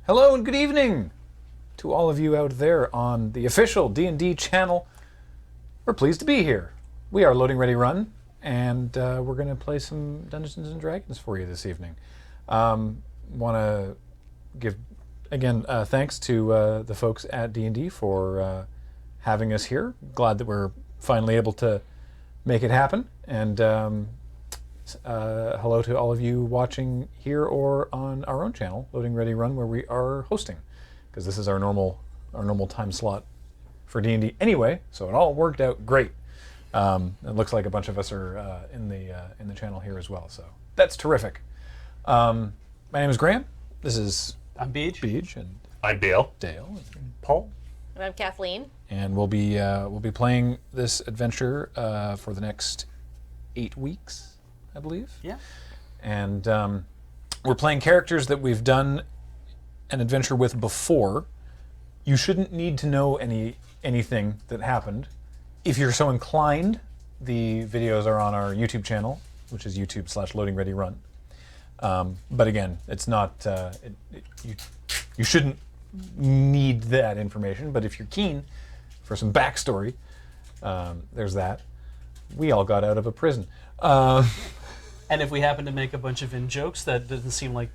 Hello and good evening to all of you out there on the official D&D channel. We're pleased to be here. We are Loading Ready Run, and we're going to play some Dungeons & Dragons for you this evening. Want to give, again, thanks to the folks at D&D for having us here. Glad that we're finally able to make it happen. And hello to all of you watching here or on our own channel, Loading Ready Run, where we are hosting, because this is our normal time slot for D&D anyway. So it all worked out great. It looks like a bunch of us are in the channel here as well. So that's terrific. My name is Graham. I'm Beej, and I'm Dale. And Paul. And I'm Kathleen. And we'll be playing this adventure for the next 8 weeks, I believe. Yeah. And we're playing characters that we've done an adventure with before. You shouldn't need to know anything that happened. If you're so inclined, the videos are on our YouTube channel, which is YouTube/LoadingReadyRun. But again, it's not. You shouldn't need that information. But if you're keen for some backstory, there's that. We all got out of a prison. And if we happen to make a bunch of in-jokes that doesn't seem like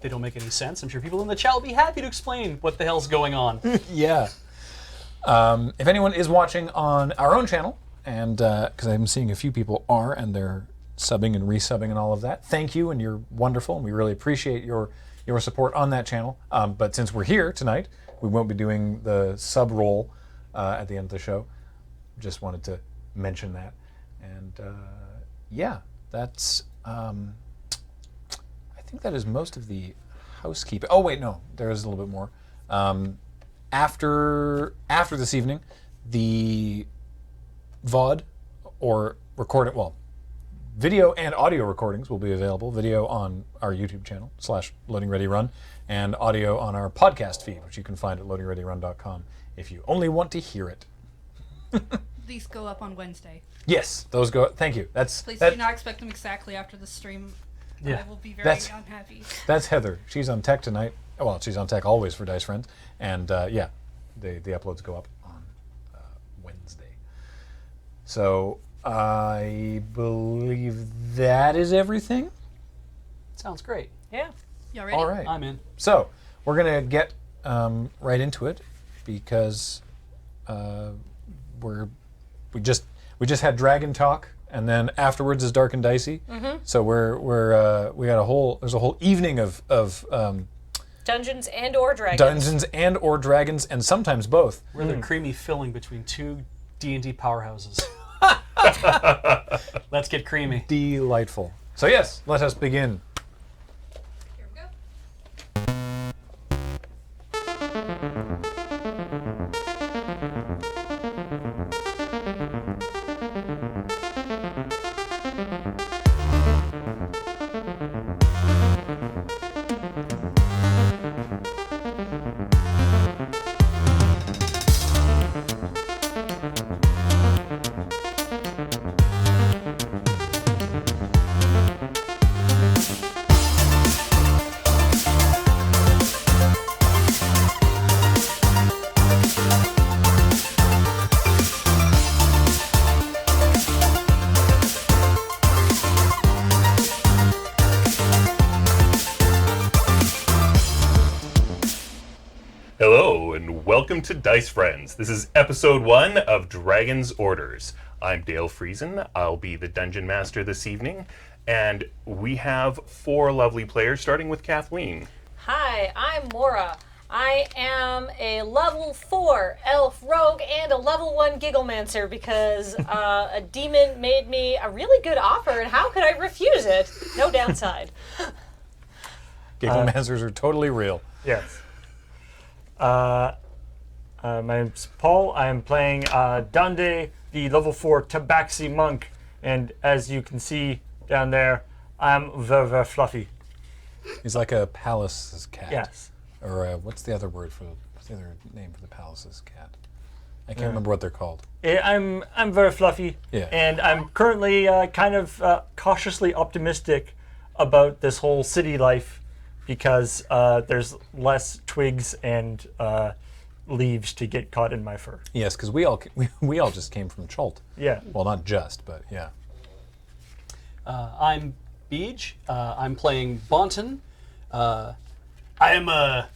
they don't make any sense, I'm sure people in the chat will be happy to explain what the hell's going on. Yeah. If anyone is watching on our own channel, and because I'm seeing a few people are, and they're subbing and resubbing and all of that, thank you, and you're wonderful, and we really appreciate your support on that channel. But since we're here tonight, we won't be doing the sub roll at the end of the show. Just wanted to mention that. And yeah, that's I think that is most of the housekeeping. Oh wait, no, there is a little bit more. After this evening, the VOD or recorded, video and audio recordings will be available. Video on our YouTube channel /LoadingReadyRun, and audio on our podcast feed, which you can find at loadingreadyrun.com if you only want to hear it. These go up on Wednesday. Yes, those go. Thank you. Please do not expect them exactly after the stream. Yeah. I will be very unhappy. That's Heather. She's on tech tonight. Well, she's on tech always for Dice Friends, and yeah, the uploads go up on Wednesday. So I believe that is everything. Sounds great. Yeah. You ready? All right. I'm in. So we're gonna get right into it because we just had dragon talk, and then afterwards is dark and dicey. Mm-hmm. So we got there's a whole evening of Dungeons and/or Dragons. Dungeons and/or Dragons, and sometimes both. We're the creamy filling between two D&D powerhouses. Let's get creamy. Delightful. So yes, let us begin. Here we go. Hello, and welcome to Dice Friends. This is episode 1 of Dragon's Orders. I'm Dale Friesen. I'll be the Dungeon Master this evening, and we have 4 lovely players, starting with Kathleen. Hi, I'm Maura. I am a level 4 elf rogue and a level 1 gigglemancer because a demon made me a really good offer, and how could I refuse it? No downside. Gigglemasters are totally real. Yes. My name's Paul. I am playing Dande, the level 4 Tabaxi monk, and as you can see down there, I'm very, very fluffy. He's like a palace's cat. Yes. Or what's the other name for the palace's cat? I can't remember what they're called. I'm very fluffy, Yeah. and I'm currently kind of cautiously optimistic about this whole city life because there's less twigs and leaves to get caught in my fur. Yes, because we all just came from Chult. Yeah. Well, not just, but yeah. I'm Beej. I'm playing Bonton. I am a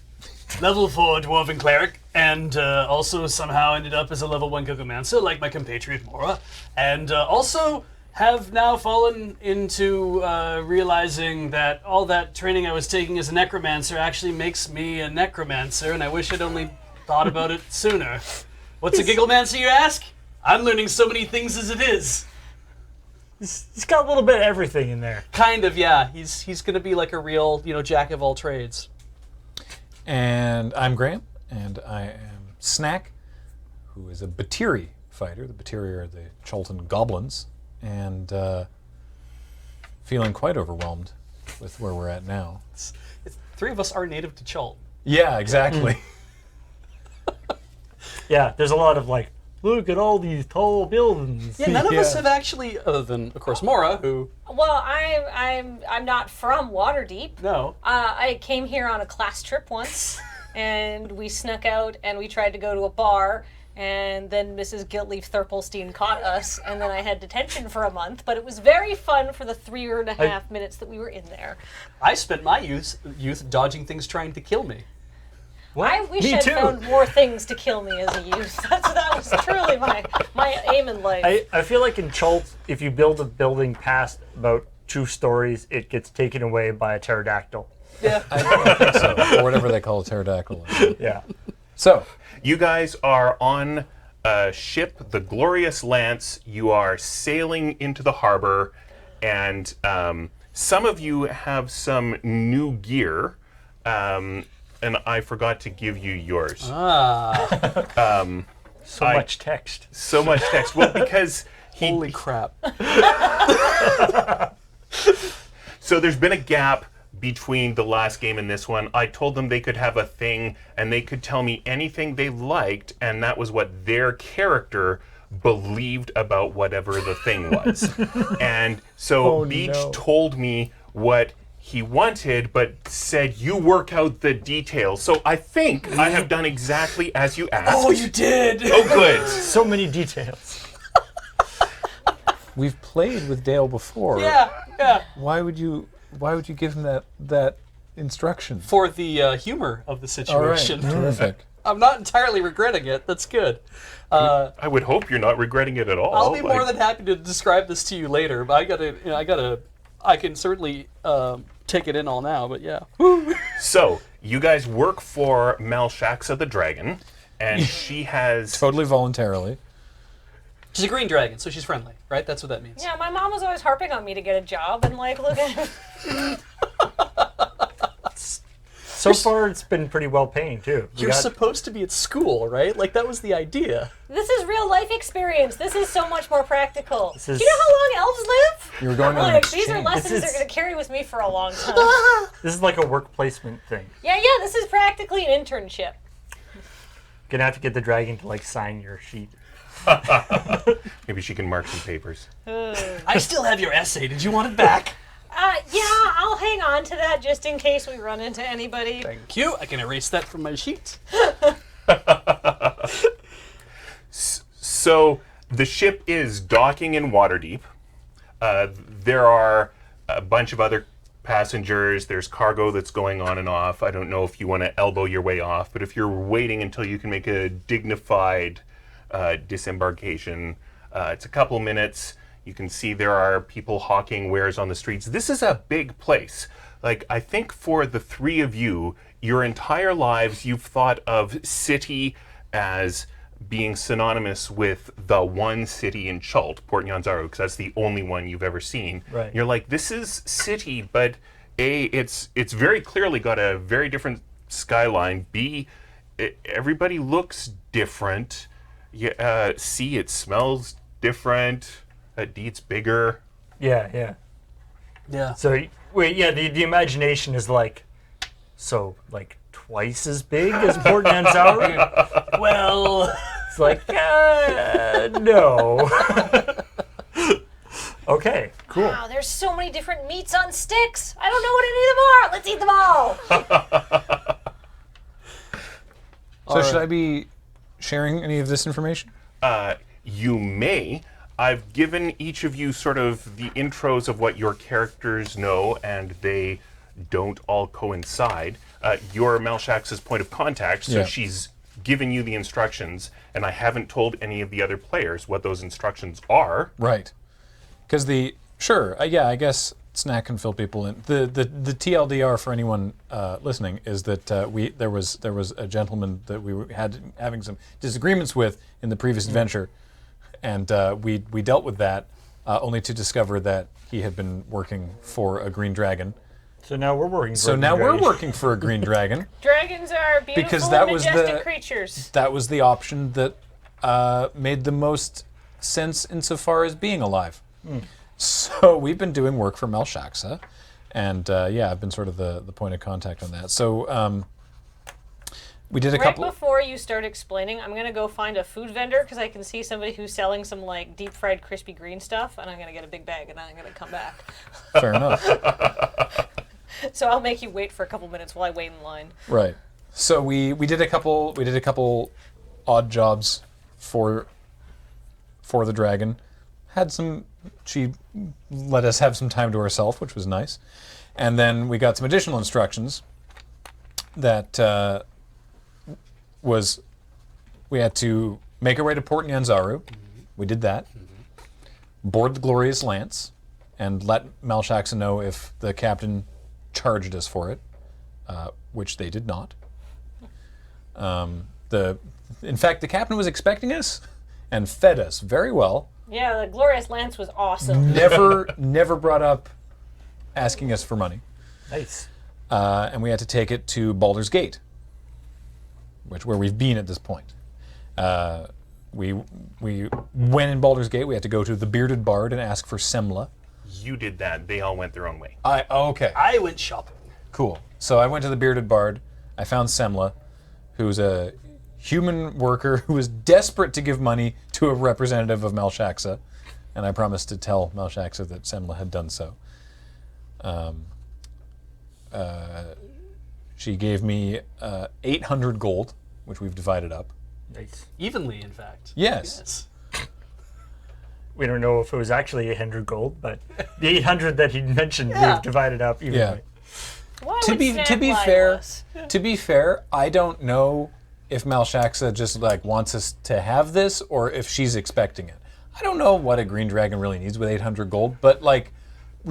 level 4 dwarven cleric, and also somehow ended up as a level 1 Gogomancer, like my compatriot Mora, and also have now fallen into realizing that all that training I was taking as a necromancer actually makes me a necromancer, and I wish I'd only thought about it sooner. What's a gigglemancer, you ask? I'm learning so many things as it is. He's got a little bit of everything in there. Kind of, yeah. He's gonna be like a real, jack of all trades. And I'm Graham, and I am Snack, who is a Batiri fighter. The Batiri are the Chultan goblins, and feeling quite overwhelmed with where we're at now. Three of us are native to Chult. Yeah, exactly. Yeah, there's a lot of like, look at all these tall buildings. Yeah, none of us Yeah. have actually, other than of course Mora, who Well, I'm not from Waterdeep. no. I came here on a class trip once, and we snuck out and we tried to go to a bar, and then Mrs. Giltleaf Thurplestein caught us, and then I had detention for a month. But it was very fun for the 3.5 minutes that we were in there. I spent my youth dodging things trying to kill me. I wish Me I'd too. found more things to kill me as a youth. That was truly my aim in life. I feel like in Chult, if you build a building past about 2 stories, it gets taken away by a pterodactyl. Yeah. I think so, or whatever they call a pterodactyl. Yeah. So, You guys are on a ship, the Glorious Lance. You are sailing into the harbor, and some of you have some new gear, and I forgot to give you yours. So much text. So much text. Well, because Holy crap. So there's been a gap between the last game and this one. I told them they could have a thing and they could tell me anything they liked, and that was what their character believed about whatever the thing was. And so Beej told me what he wanted, but said, you work out the details. So I think I have done exactly as you asked. Oh, you did! Oh, good. So many details. we've played with Dale before. Yeah. Why would you give him that instruction? For the humor of the All right, situation. terrific. I'm not entirely regretting it. That's good. I would hope you're not regretting it at all. I'll be more than happy to describe this to you later, but I can certainly take it in all now, but yeah. So, you guys work for Malshaxa the Dragon, and she has... Totally voluntarily. She's a green dragon, so she's friendly, right? That's what that means. Yeah, my mom was always harping on me to get a job, and like, look at So far, it's been pretty well paying, too. You're supposed to be at school, right? Like, that was the idea. this is real life experience. This is so much more practical. is- Do you know how long elves live? You were going on an Like, these are exchange. lessons This that is- are going to carry with me for a long time. This is like a work placement thing. Yeah, this is practically an internship. Gonna have to get the dragon to, like, sign your sheet. Maybe she can mark some papers. I still have your essay. Did you want it back? Yeah, I'll hang on to that just in case we run into anybody. Thank you. I can erase that from my sheet. So, the ship is docking in Waterdeep. There are a bunch of other passengers. There's cargo that's going on and off. I don't know if you want to elbow your way off, but if you're waiting until you can make a dignified disembarkation, it's a couple minutes. You can see there are people hawking wares on the streets. This is a big place. Like, I think for the three of you, your entire lives, you've thought of city as being synonymous with the one city in Chult, Port Nyanzaru, because that's the only one you've ever seen. Right. You're like, this is city, but A, it's very clearly got a very different skyline. B, everybody looks different. Yeah, C, it smells different. D, it's bigger. Yeah. Yeah. So, wait, yeah, the imagination is like, so, like, twice as big as Port Nyanzaru? Well, It's like, no. Okay, Cool. Wow, there's so many different meats on sticks. I don't know what any of them are. Let's eat them all. So should I be sharing any of this information? You may. I've given each of you sort of the intros of what your characters know, and they don't all coincide. You're Malshax's point of contact, so Yeah. she's given you the instructions, and I haven't told any of the other players what those instructions are. Right. Because I guess Snack can fill people in. The TLDR for anyone listening is that there was a gentleman that we had having some disagreements with in the previous adventure, and we dealt with that only to discover that he had been working for a green dragon. So now we're working. So now we're working for a green dragon. Dragons are beautiful Because and that was majestic creatures. That was the option that made the most sense insofar as being alive. So we've been doing work for Malshaxa, and I've been sort of the point of contact on that. So we did a Right couple. before you start explaining, I'm gonna go find a food vendor because I can see somebody who's selling some like deep fried crispy green stuff, and I'm gonna get a big bag, and then I'm gonna come back. Fair enough. So I'll make you wait for a couple minutes while I wait in line. Right. So we did a couple odd jobs for the dragon. She let us have some time to ourselves, which was nice. And then we got some additional instructions that we had to make our way to Port Nyanzaru. We did that. Board the Glorious Lance and let Malshaxa know if the captain charged us for it, which they did not. In fact, the captain was expecting us and fed us very well. Yeah, the Glorious Lance was awesome. Never brought up asking us for money. Nice. And we had to take it to Baldur's Gate, where we've been at this point. We went in Baldur's Gate. We had to go to the Bearded Bard and ask for Semla. You did that. They all went their own way. Okay. I went shopping. Cool. So I went to the Bearded Bard. I found Semla, who's a human worker who was desperate to give money to a representative of Malshaxa, and I promised to tell Malshaxa that Semla had done so. She gave me 800 gold, which we've divided up. Nice. Evenly, in fact. Yes. We don't know if it was actually 800 gold, but the 800 that he mentioned, Yeah. we've divided up evenly. Yeah. Why To would be Snack lie fair, us? to be fair, I don't know if Malshaxa just like wants us to have this or if she's expecting it. I don't know what a green dragon really needs with 800 gold, but like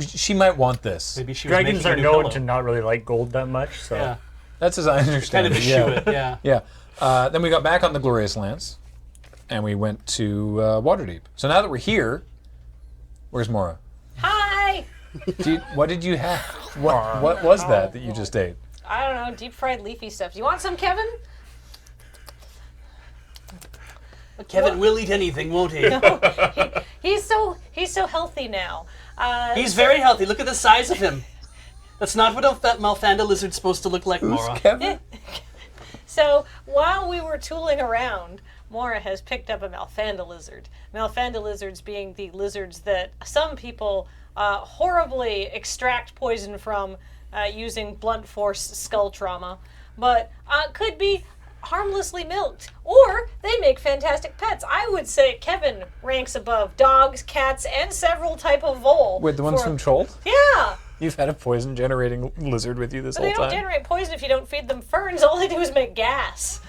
she might want this. Maybe she was Dragons making a are new known pillow. to not really like gold that much, so Yeah, That's as I kind understand of a it. shoe Yeah. it. Yeah. Yeah. Then we got back on the Glorious Lance, and we went to Waterdeep. So now that we're here, where's Mora? Hi! What did you have? What was that you just ate? I don't know, deep fried leafy stuff. Do you want some, Kevin? Kevin will eat anything, won't he? He's so healthy now. He's very healthy. Look at the size of him. That's not what a Malfanda lizard's supposed to look like, Who's Mora. Kevin? So while we were tooling around, Mora has picked up a Malfanda lizard. Malfanda lizards being the lizards that some people horribly extract poison from using blunt force skull trauma, but could be harmlessly milked, or they make fantastic pets. I would say Kevin ranks above dogs, cats, and several type of vole. Wait, the ones from Chult? Yeah, You've had a poison-generating lizard with you this but they whole don't time? generate poison if you don't feed them ferns. All they do is make gas.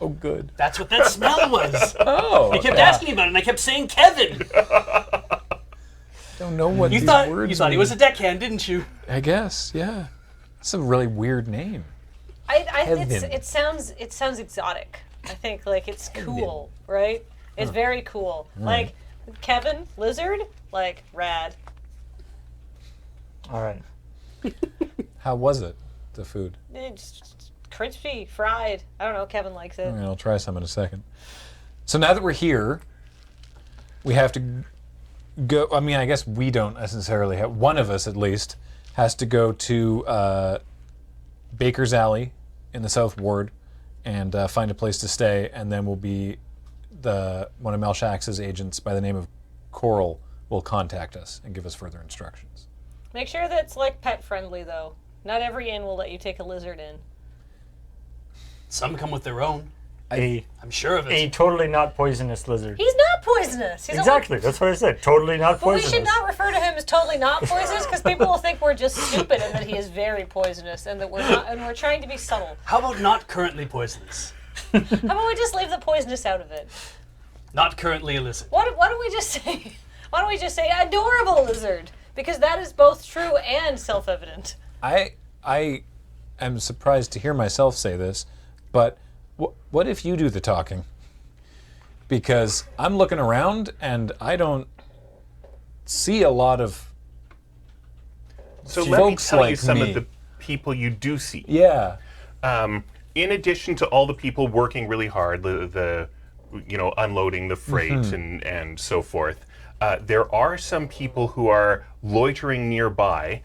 Oh, good. That's what that smell was. Oh. I kept asking about it, and I kept saying Kevin. Don't know what You these thought words he mean. was a deckhand, didn't you? I guess, yeah. It's a really weird name. It sounds exotic. I think like it's cool, right? It's very cool. Like Kevin Lizard, like rad. all right. How was it, the food? It's crispy, fried. I don't know. Kevin likes it. I mean, I'll try some in a second. So now that we're here, we have to go. I mean, I guess we don't necessarily have. One of us, at least, has to go to Baker's Alley in the South Ward and find a place to stay, and then we'll be one of Malshax's agents by the name of Coral will contact us and give us further instructions. Make sure that it's like pet friendly though. Not every inn will let you take a lizard in. Some come with their own. A I'm sure of a it. totally not poisonous lizard. He's not poisonous. He's Exactly. That's what I said. Totally not But we poisonous. should not refer to him as totally not poisonous because people will think we're just stupid and that he is very poisonous and that we're not, and we're trying to be subtle. How about not currently poisonous? How about we just leave the poisonous out of it? Not currently illicit. Why don't we just say? Why don't we just say adorable lizard? Because that is both true and self-evident. I am surprised to hear myself say this, but what if you do the talking? Because I'm looking around and I don't see a lot of So let me folks tell you like some me. of the people you do see. Yeah. In addition to all the people working really hard, the unloading the freight and so forth, there are some people who are loitering nearby.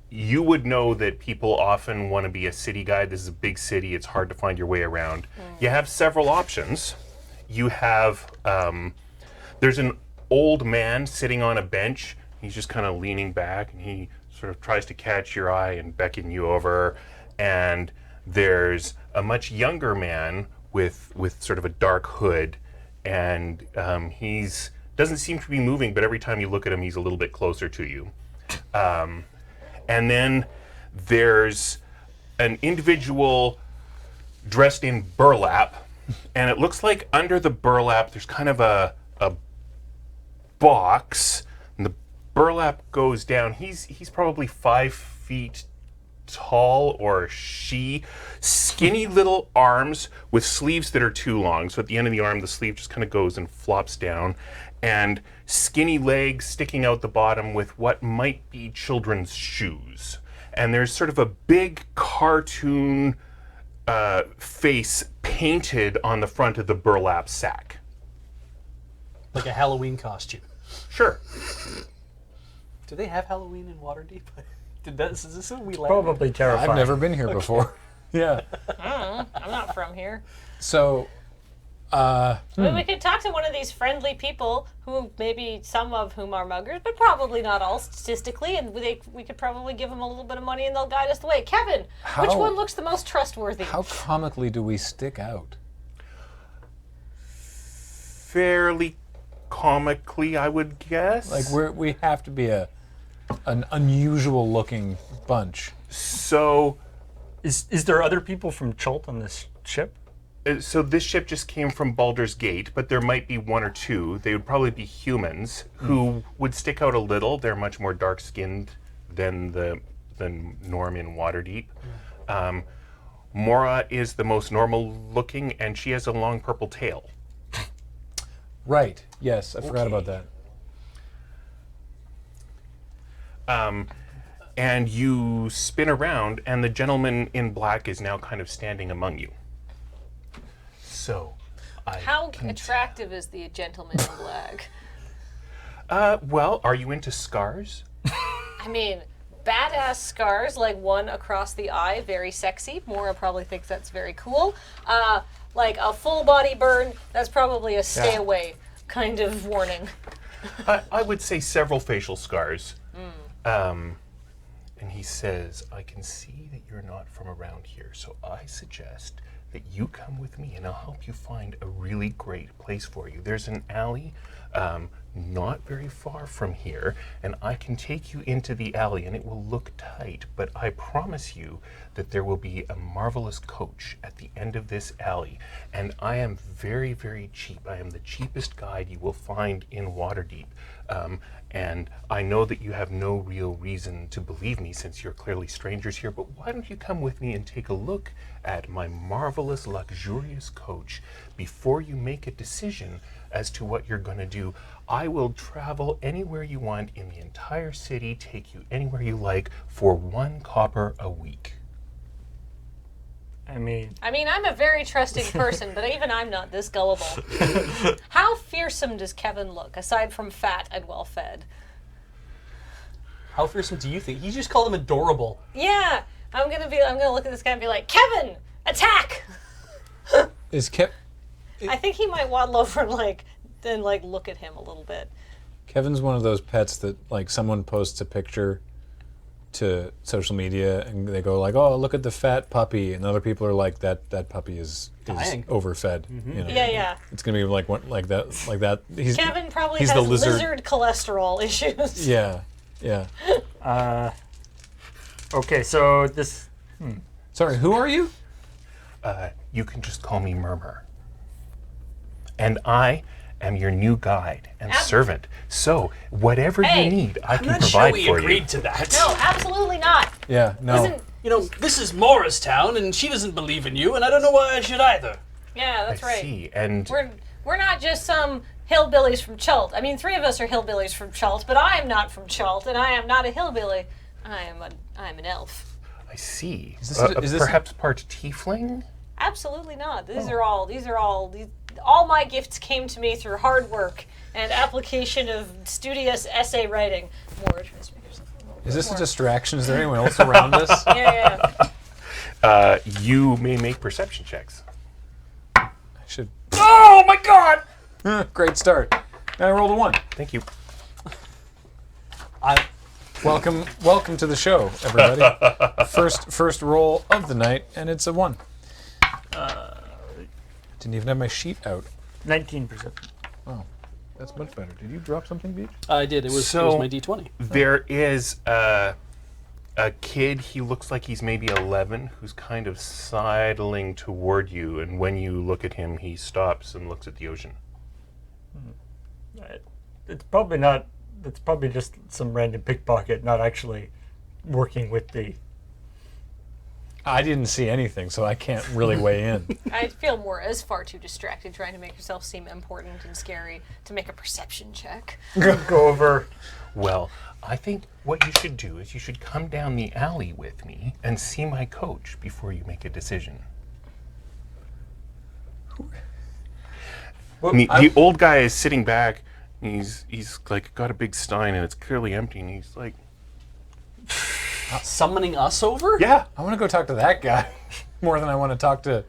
You would know that people often want to be a city guide. This is a big city. It's hard to find your way around. You have several options. You have, there's an old man sitting on a bench. He's just kind of leaning back and he sort of tries to catch your eye and beckon you over. And there's a much younger man with sort of a dark hood, and he's doesn't seem to be moving, but every time you look at him, he's a little bit closer to you. And then there's an individual dressed in burlap, and it looks like under the burlap there's kind of a box, and the burlap goes down. He's probably 5 feet tall, or she, skinny little arms with sleeves that are too long. So at the end of the arm, the sleeve just kind of goes and flops down, and skinny legs sticking out the bottom with what might be children's shoes. And there's sort of a big cartoon face painted on the front of the burlap sack. Like a Halloween costume. Sure. Do they have Halloween in Waterdeep? Is this a we land? Probably terrifying. I've never been here before. Yeah. I'm not from here. So, I mean, we could talk to one of these friendly people who maybe some of whom are muggers, but probably not all statistically, and we could probably give them a little bit of money and they'll guide us the way. Kevin, which How- one looks the most trustworthy? how comically do we stick out? Fairly comically, I would guess. Like we have to be an unusual looking bunch. So Is there other people from Chult on this ship? So this ship just came from Baldur's Gate, but there might be one or two. They would probably be humans who would stick out a little. They're much more dark-skinned than Norm in Waterdeep. Mora is the most normal-looking, and she has a long purple tail. Right. Yes, I forgot about that. And you spin around, and the gentleman in black is now kind of standing among you. So, How attractive is the gentleman in black? well, are you into scars? I mean, badass scars, like one across the eye, very sexy. Mora probably thinks that's very cool. Like a full body burn, that's probably a stay away kind of warning. I would say several facial scars. And he says, I can see that you're not from around here, so I suggest that you come with me and I'll help you find a really great place for you. There's an alley not very far from here, and I can take you into the alley and it will look tight, but I promise you that there will be a marvelous coach at the end of this alley, and I am very, very cheap. I am the cheapest guide you will find in Waterdeep. And I know that you have no real reason to believe me since you're clearly strangers here, but why don't you come with me and take a look at my marvelous, luxurious coach before you make a decision as to what you're going to do. I will travel anywhere you want in the entire city, take you anywhere you like for 1 copper a week. I mean, I'm a very trusting person, but even I'm not this gullible. How fearsome does Kevin look, aside from fat and well fed? How fearsome do you think? You just called him adorable. Yeah, I'm gonna look at this guy and be like, Kevin, attack! Is Kev? I think he might waddle over and look at him a little bit. Kevin's one of those pets that like someone posts a picture to social media and they go like, "Oh, look at the fat puppy," and other people are like, "That puppy is Dying. overfed." You know? Yeah. It's gonna be like that. Kevin probably he's has the lizard. lizard cholesterol issues. Yeah. Okay, so this. Sorry, who are you? You can just call me Murmur. And I am your new guide and servant. So, whatever Hey, you need, I I'm can not provide sure we for agreed you. to that. No, absolutely not. Yeah. No. Listen, You know, this is Morristown, and she doesn't believe in you, and I don't know why I should either. yeah, that's I right. see. And We're not just some hillbillies from Chult. I mean, 3 of us are hillbillies from Chult, but I am not from Chult, and I am not a hillbilly. I am an elf. I see. Is this perhaps part tiefling? Absolutely not. These are all my gifts came to me through hard work and application of studious essay writing. More. Is this a distraction? Is there anyone else around us? Yeah. You may make perception checks. I should. Oh my god! Great start. I rolled a 1. Thank you. Welcome to the show, everybody. First roll of the night, and it's a 1. Didn't even have my sheet out. 19%. Oh, that's much better. Did you drop something, Beej? I did. It was my D20. There is a kid, he looks like he's maybe 11, who's kind of sidling toward you, and when you look at him, he stops and looks at the ocean. It's probably not. It's probably just some random pickpocket, not actually working with the. I didn't see anything, so I can't really weigh in. I feel Mora's far too distracted trying to make herself seem important and scary to make a perception check. Go over. Well, I think what you should do is you should come down the alley with me and see my coach before you make a decision. Well, The old guy is sitting back. And he's like got a big stein and it's clearly empty, and he's like, Summoning us over? "Yeah, I want to go talk to that guy more than I want to talk to.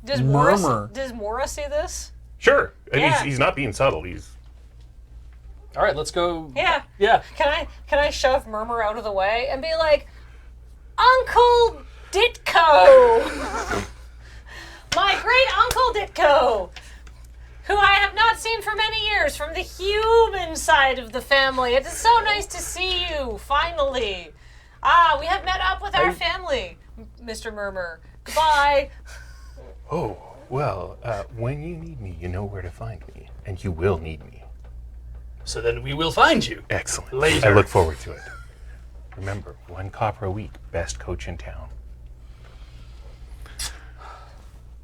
Does Murmur. Mora see this? sure." And Yeah. he's not being subtle. He's All right, let's go. Yeah. Yeah. Can I shove Murmur out of the way and be like, Uncle Ditko, my great Uncle Ditko, who I have not seen for many years from the human side of the family. It is so nice to see you, finally. We have met up with our family, Mr. Murmur. Goodbye. Oh, well, when you need me, you know where to find me, and you will need me. So then we will find you. Excellent. Later. I look forward to it. Remember, 1 copper a week, best coach in town.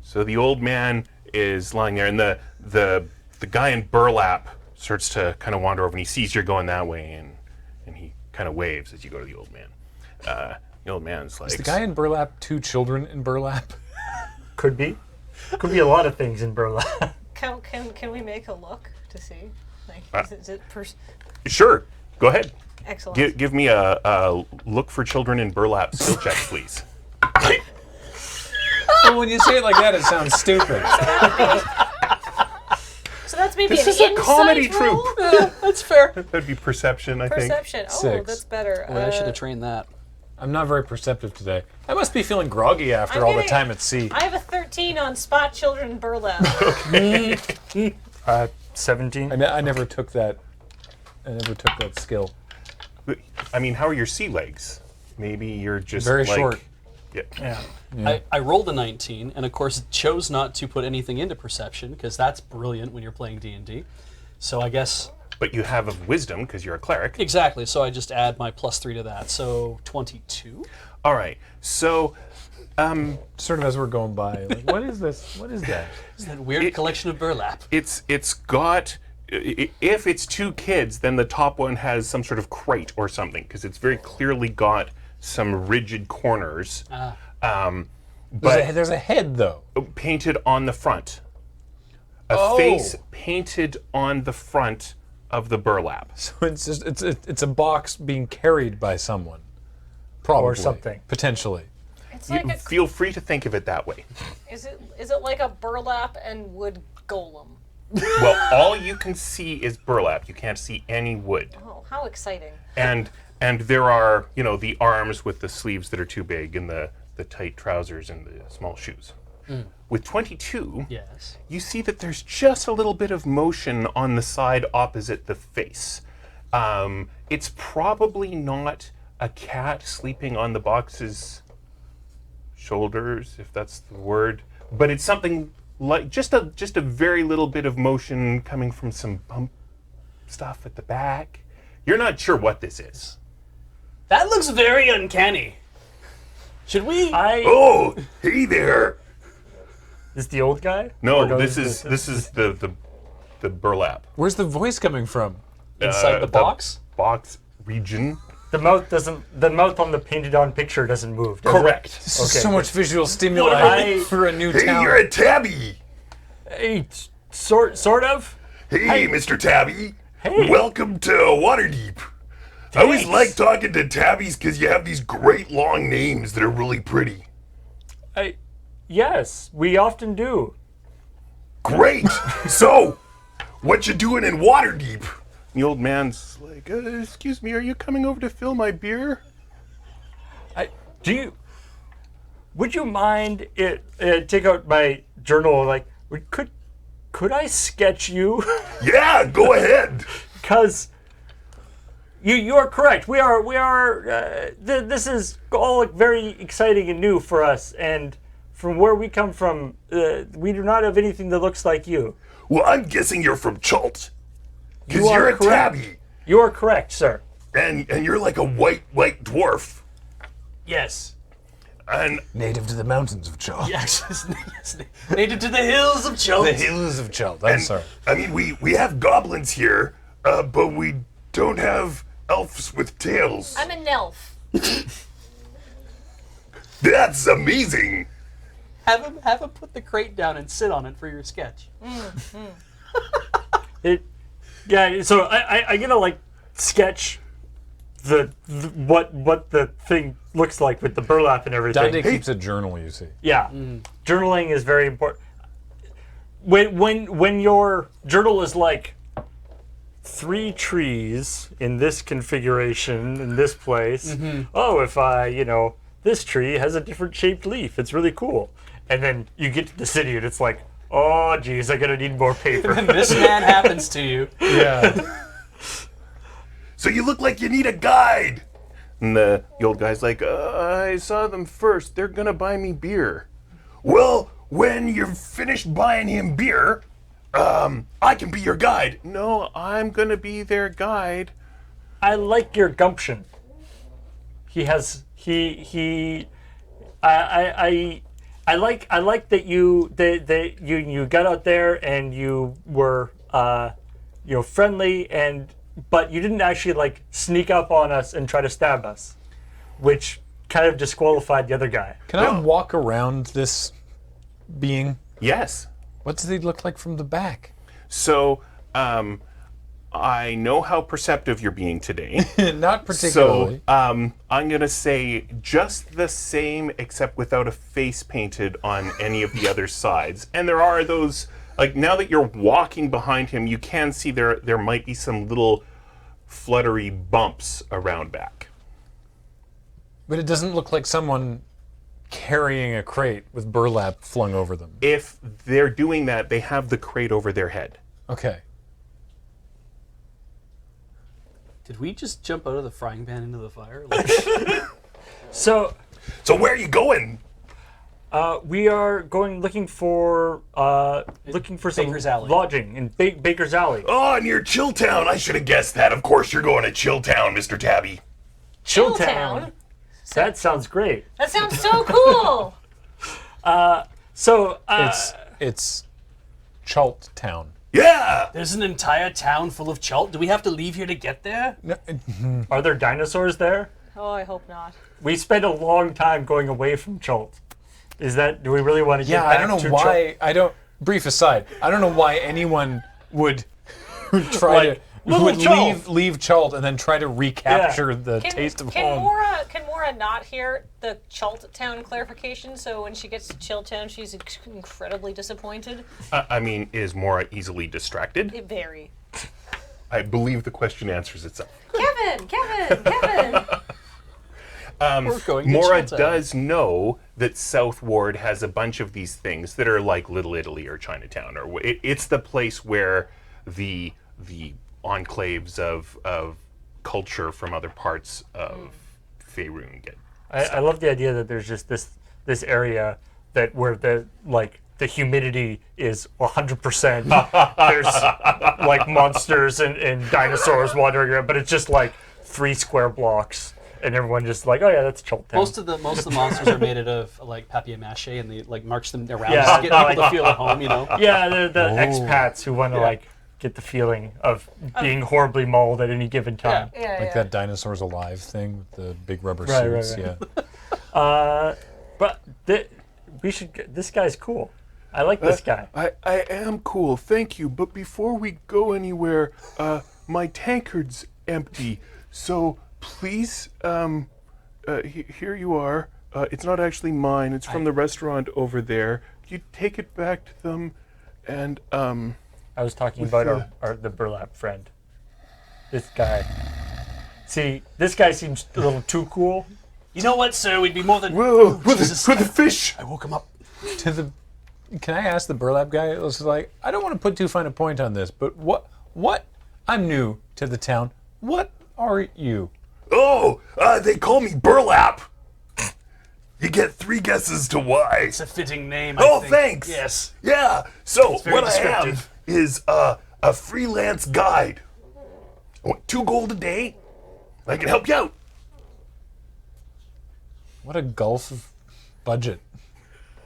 So the old man is lying there, and the guy in burlap starts to kind of wander over, and he sees you're going that way, and he kind of waves as you go to the old man. The old man's like, Is the guy in burlap 2 children in burlap? Could be. Could be a lot of things in burlap. Can we make a look to see? Like, is it "Sure, go ahead. excellent? Give me a look for children in burlap skill check, please." Well, when you say it like that, it sounds stupid. So that's maybe This an is a insight comedy roll? troupe. That's fair. That'd be perception, I think. Perception. Oh, 6. that's better. I should have trained that. I'm not very perceptive today. I must be feeling groggy after I'm all the getting- time at sea. I have a 13 on spot children in burlap. 17. I never took that. I never took that skill. I mean, how are your sea legs? Maybe you're just Very like, short. Yeah. Yeah. I rolled a 19, and of course chose not to put anything into perception because that's brilliant when you're playing D&D. So I guess But you have of wisdom because you're a cleric. exactly. So I just add my +3 to that. So 22. All right. So, Sort of as we're going by, like, what is this? What is that? Is that weird collection of burlap? it's got. If it's 2 kids, then the top one has some sort of crate or something because it's very clearly got some rigid corners. But There's a head though. painted on the front. A Oh. face painted on the front of the burlap. So it's just it's a box being carried by someone, probably, Or something. potentially. It's You like feel free to think of it that way. is it like a burlap and wood golem? Well, all you can see is burlap. You can't see any wood. Oh, how exciting. And there are, the arms with the sleeves that are too big and the tight trousers and the small shoes. With 22, Yes. you see that there's just a little bit of motion on the side opposite the face. It's probably not a cat sleeping on the box's shoulders, if that's the word, but it's something like just a very little bit of motion coming from some bump stuff at the back. You're not sure what this is. That looks very uncanny. Should we? Oh, hey there. Is the old guy? No, Or this is the burlap. Where's the voice coming from? Inside the box? Box region. The mouth on the painted on picture doesn't move, does it? Correct. This is Okay, so much visual stimuli I- for a new Hey, town. you're a tabby. Hey, sort of. Hey, Mr. Tabby. Hey. Welcome to Waterdeep. I always Thanks. like talking to tabbies because you have these great long names that are really pretty. Yes, we often do. Great. So, what you doing in Waterdeep? The old man's like, excuse me, are you coming over to fill my beer? Would you mind take out my journal? Like, could I sketch you? Yeah, go ahead. Because you are correct. We are. This is all very exciting and new for us, and from where we come from, we do not have anything that looks like you. Well, I'm guessing you're from Chult. Because You are you're a correct. tabby. You are correct, sir. And you're like a white dwarf. Yes. And Native to the mountains of Chult. Yes. Native to the hills of Chult. The hills of Chult. I'm sorry. I mean, we have goblins here, but we don't have elves with tails. I'm an elf. That's amazing. Have him put the crate down and sit on it for your sketch. Yeah. So I gonna like sketch what the thing looks like with the burlap and everything. Dante keeps a journal, you see. Yeah, journaling is very important. When your journal is like 3 trees in this configuration in this place. Oh, if this tree has a different shaped leaf, it's really cool. And then you get to the city and it's like, oh, geez, I'm gonna need more paper. And this man happens to you. Yeah. So you look like you need a guide. And the old guy's like, I saw them first. They're gonna buy me beer. Well, when you're finished buying him beer, I can be your guide. No, I'm gonna be their guide. I like your gumption. I like that you got out there and you were friendly but you didn't actually like sneak up on us and try to stab us, which kind of disqualified the other guy. Can I walk around this being? Yes. What does he look like from the back? So, I know how perceptive you're being today. Not particularly. So, I'm gonna say just the same, except without a face painted on any of the other sides. And there are those, like now that you're walking behind him, you can see there might be some little fluttery bumps around back. But it doesn't look like someone carrying a crate with burlap flung over them. If they're doing that, they have the crate over their head. Okay. Did we just jump out of the frying pan into the fire? So where are you going? we are looking for some Baker's Alley. lodging in Baker's Alley. Oh, near Chilltown. I should have guessed that. Of course you're going to Chilltown, Mr. Tabby. Chilltown? That sounds great. That sounds so cool. So It's Chult Town. Yeah. There's an entire town full of Chult. Do we have to leave here to get there? No, are there dinosaurs there? Oh, I hope not. We spent a long time going away from Chult. Do we really want to get yeah, back I don't to know why. Brief aside, I don't know why anyone would try to who would leave Chult and then try to recapture the taste of home. Can Mora not hear the Chult town clarification? So when she gets to Chult town, she's incredibly disappointed. I mean, is Mora easily distracted? Very. I believe the question answers itself. Kevin. We're going to Mora Chult town. does know that South Ward has a bunch of these things that are like Little Italy or Chinatown, or it's the place where the enclaves of culture from other parts of Faerun get. I love the idea that there's just this area that where the humidity is 100%. There's like monsters and dinosaurs wandering around, but it's just like 3 square blocks, and everyone just like, oh yeah, that's Chult town. Most of the monsters are made out of like papier-mâché, and they like march them around Yeah, just to get people to feel at home, you know. Yeah, the expats who want to like get the feeling of being horribly mauled at any given time. Like that Dinosaurs Alive thing with the big rubber Right, suits. right. Yeah. But we should. This guy's cool. I like this guy. I am cool, thank you. But before we go anywhere, my tankard's empty. So please, here you are. It's not actually mine. It's from the restaurant over there. You take it back to them, and I was talking about the burlap friend. This guy. See, this guy seems a little too cool. You know what, sir? We'd be more than. whoa, Jesus. for the fish. I woke him up. Can I ask the burlap guy? It was like, I don't want to put too fine a point on this, but what? I'm new to the town. What are you? Oh, they call me Burlap. You get 3 guesses to why. It's a fitting name. Oh, I think. thanks. Yes. Yeah. So very what I descriptive. have is a freelance guide. I want 2 gold a day. I can help you out. What a gulf of budget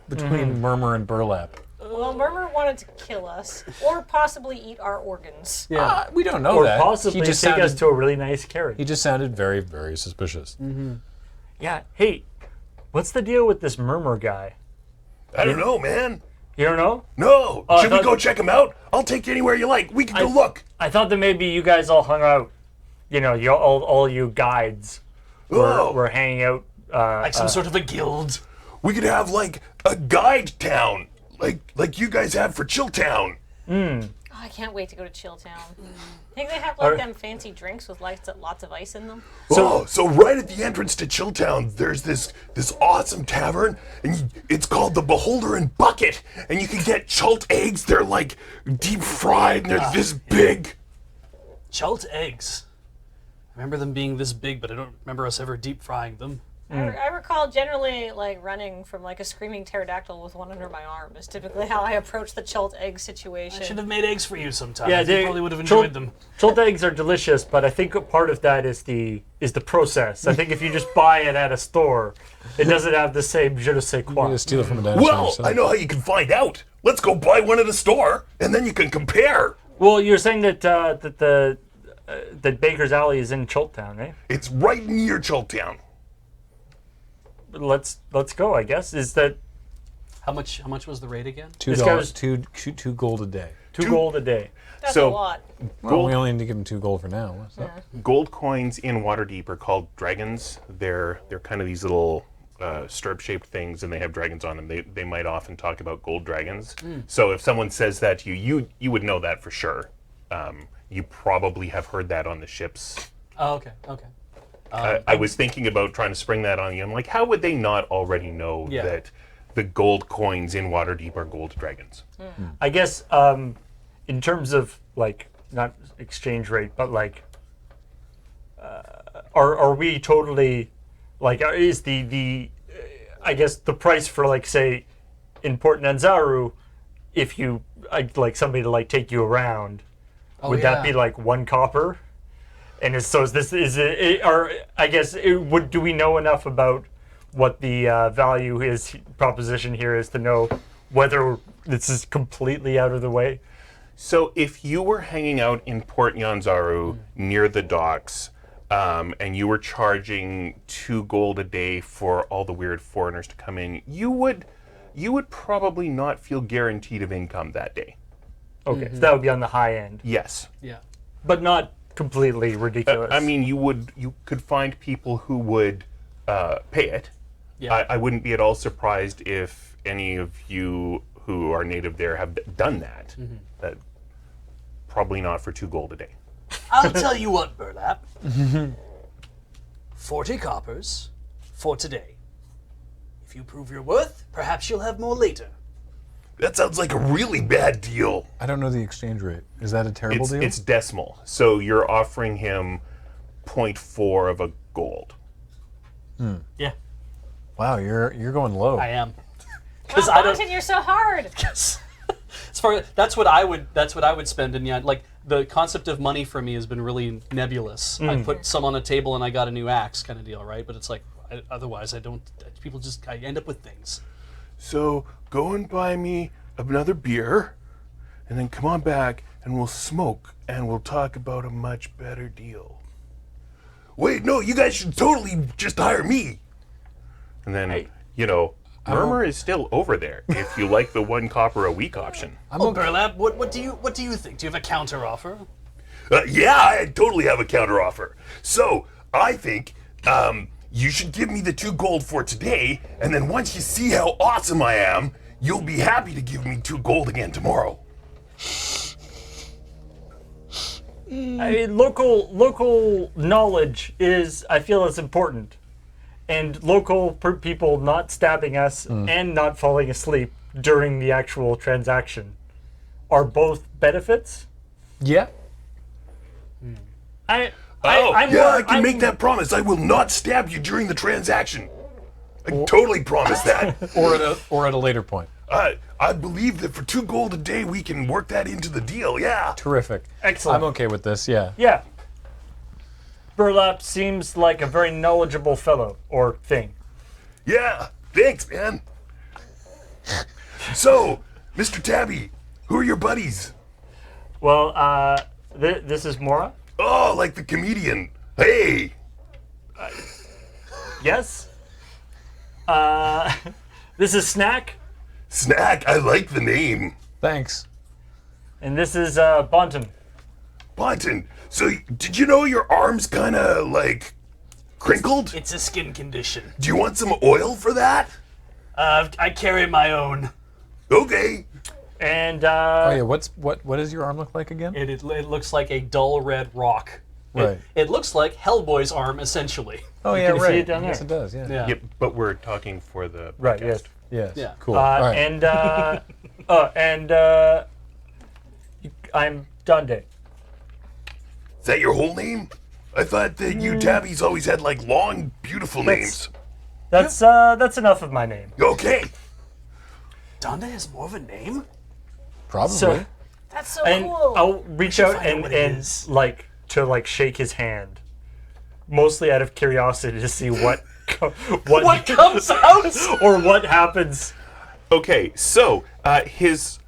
between Murmur and Burlap. Well, Murmur wanted to kill us, or possibly eat our organs. Yeah. We don't know Or that. possibly he take just us sounded, to a really nice carriage. he just sounded very, very suspicious. Yeah. Hey, what's the deal with this Murmur guy? I don't know, man. You don't know? No. I Should we thought- go check him out? I'll take you anywhere you like. We can go look. I thought that maybe you guys all hung out. You know, all you guides Oh. were hanging out. Like some sort of a guild. We could have like a guide town, like you guys have for Chilltown. Oh, I can't wait to go to Chilltown. Think they have like them fancy drinks with lots of ice in them? So right at the entrance to Chilltown, there's this awesome tavern, and it's called the Beholder and Bucket, and you can get Chult eggs. They're like deep fried, and they're this big. Chult eggs. I remember them being this big, but I don't remember us ever deep frying them. I recall generally like running from like a screaming pterodactyl with one under my arm is typically how I approach the Chult egg situation. I should have made eggs for you sometime. Yeah, You probably would have enjoyed them. Chult eggs are delicious, but I think a part of that is the process. I think if you just buy it at a store, it doesn't have the same je ne sais You quoi. just steal it from a dinosaur. Well, yourself. I know how you can find out. Let's go buy one at a store, and then you can compare. Well, you're saying that that Baker's Alley is in Chultown, right? It's right near Chilltown. Let's go. I guess is that How much was the rate again? $2, this guy was- two gold a day. 2 gold a day. That's So- a lot. Well, we only need to give him 2 gold for now. So. Gold coins in Waterdeep are called dragons. They're kind of these little stirrup-shaped things, and they have dragons on them. They might often talk about gold dragons. So if someone says that to you, you would know that for sure. You probably have heard that on the ships. Oh, okay. I was thinking about trying to spring that on you. I'm like, how would they not already know Yeah. that the gold coins in Waterdeep are gold dragons? I guess in terms of like not exchange rate, but like are we totally like is the I guess the price for like say in Port Nanzaru if you like somebody to like take you around would that be like 1 copper? And is it or I guess do we know enough about what the value is proposition here is to know whether this is completely out of the way? So if you were hanging out in Port Nyanzaru near the docks, and you were charging 2 gold a day for all the weird foreigners to come in, you would probably not feel guaranteed of income that day. Okay, so that would be on the high end. Yes. Yeah. but not completely ridiculous. I mean, you could find people who would pay it. Yeah. I wouldn't be at all surprised if any of you who are native there have done that. That probably not for 2 gold a day. I'll tell you what, Burlap. 40 coppers for today. If you prove your worth, perhaps you'll have more later. That sounds like a really bad deal. I don't know the exchange rate. Is that a terrible deal? It's decimal, so you're offering him 0.4 of a gold. Yeah, Wow, you're going low. I am. Wow, Because I don't. Bonton, you're so hard. As far that's what I would spend, and yeah, like the concept of money for me has been really nebulous. I put some on a table and I got a new axe, kind of deal, right? But it's like otherwise I don't. People just I end up with things. So go and buy me another beer, and then come on back and we'll smoke and we'll talk about a much better deal. Wait, no, you guys should totally just hire me. And then, Murmur is still over there if you like the 1 copper a week option. Burlap, what do you think? Do you have a counter offer? Yeah, I totally have a counteroffer. So I think you should give me the 2 gold for today, and then once you see how awesome I am, you'll be happy to give me 2 gold again tomorrow. I mean, local knowledge I feel is important. And local people not stabbing us and not falling asleep during the actual transaction are both benefits. Yeah. I can make that promise. I will not stab you during the transaction. I totally promise that. Or at a later point. I believe that for 2 gold a day, we can work that into the deal, yeah. Terrific. Excellent. I'm okay with this, yeah. Yeah. Burlap seems like a very knowledgeable fellow or thing. Yeah, thanks, man. So, Mr. Tabby, who are your buddies? Well, this is Mora. Oh, like the comedian. Hey. Yes. This is Snack, Snack, I like the name. Thanks. and this is Bonton. Bonton, so did you know your arm's kind of, like, crinkled? It's a skin condition. Do you want some oil for that? I carry my own. Okay. And Oh yeah, what does your arm look like again? It looks like a dull red rock. Right. It looks like Hellboy's arm, essentially. Oh yeah, can see right. it down Yes, there. it does. Yeah. Yeah. Yep, but we're talking for the right, podcast. yes. Yes. Yeah. Cool. All right. I'm Dundee. Is that your whole name? I thought that you tabbies always had, like, long, beautiful names. That's enough of my name. Okay. Donda has more of a name? Probably. So, That's so and cool. I'll reach out find out and what it is. shake his hand, mostly out of curiosity to see what What comes out? or what happens. Okay, so his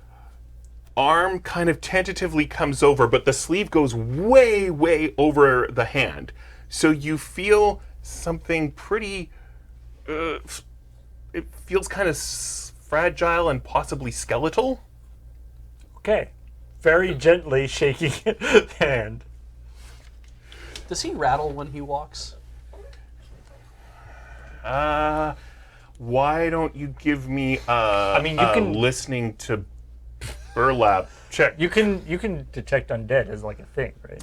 arm kind of tentatively comes over, but the sleeve goes way, way over the hand. So you feel something pretty. It feels kind of fragile and possibly skeletal. Okay, very gently shaking his hand. Does he rattle when he walks? Why don't you give me mean, you can- listening to burlap check? You can detect undead as like a thing, right?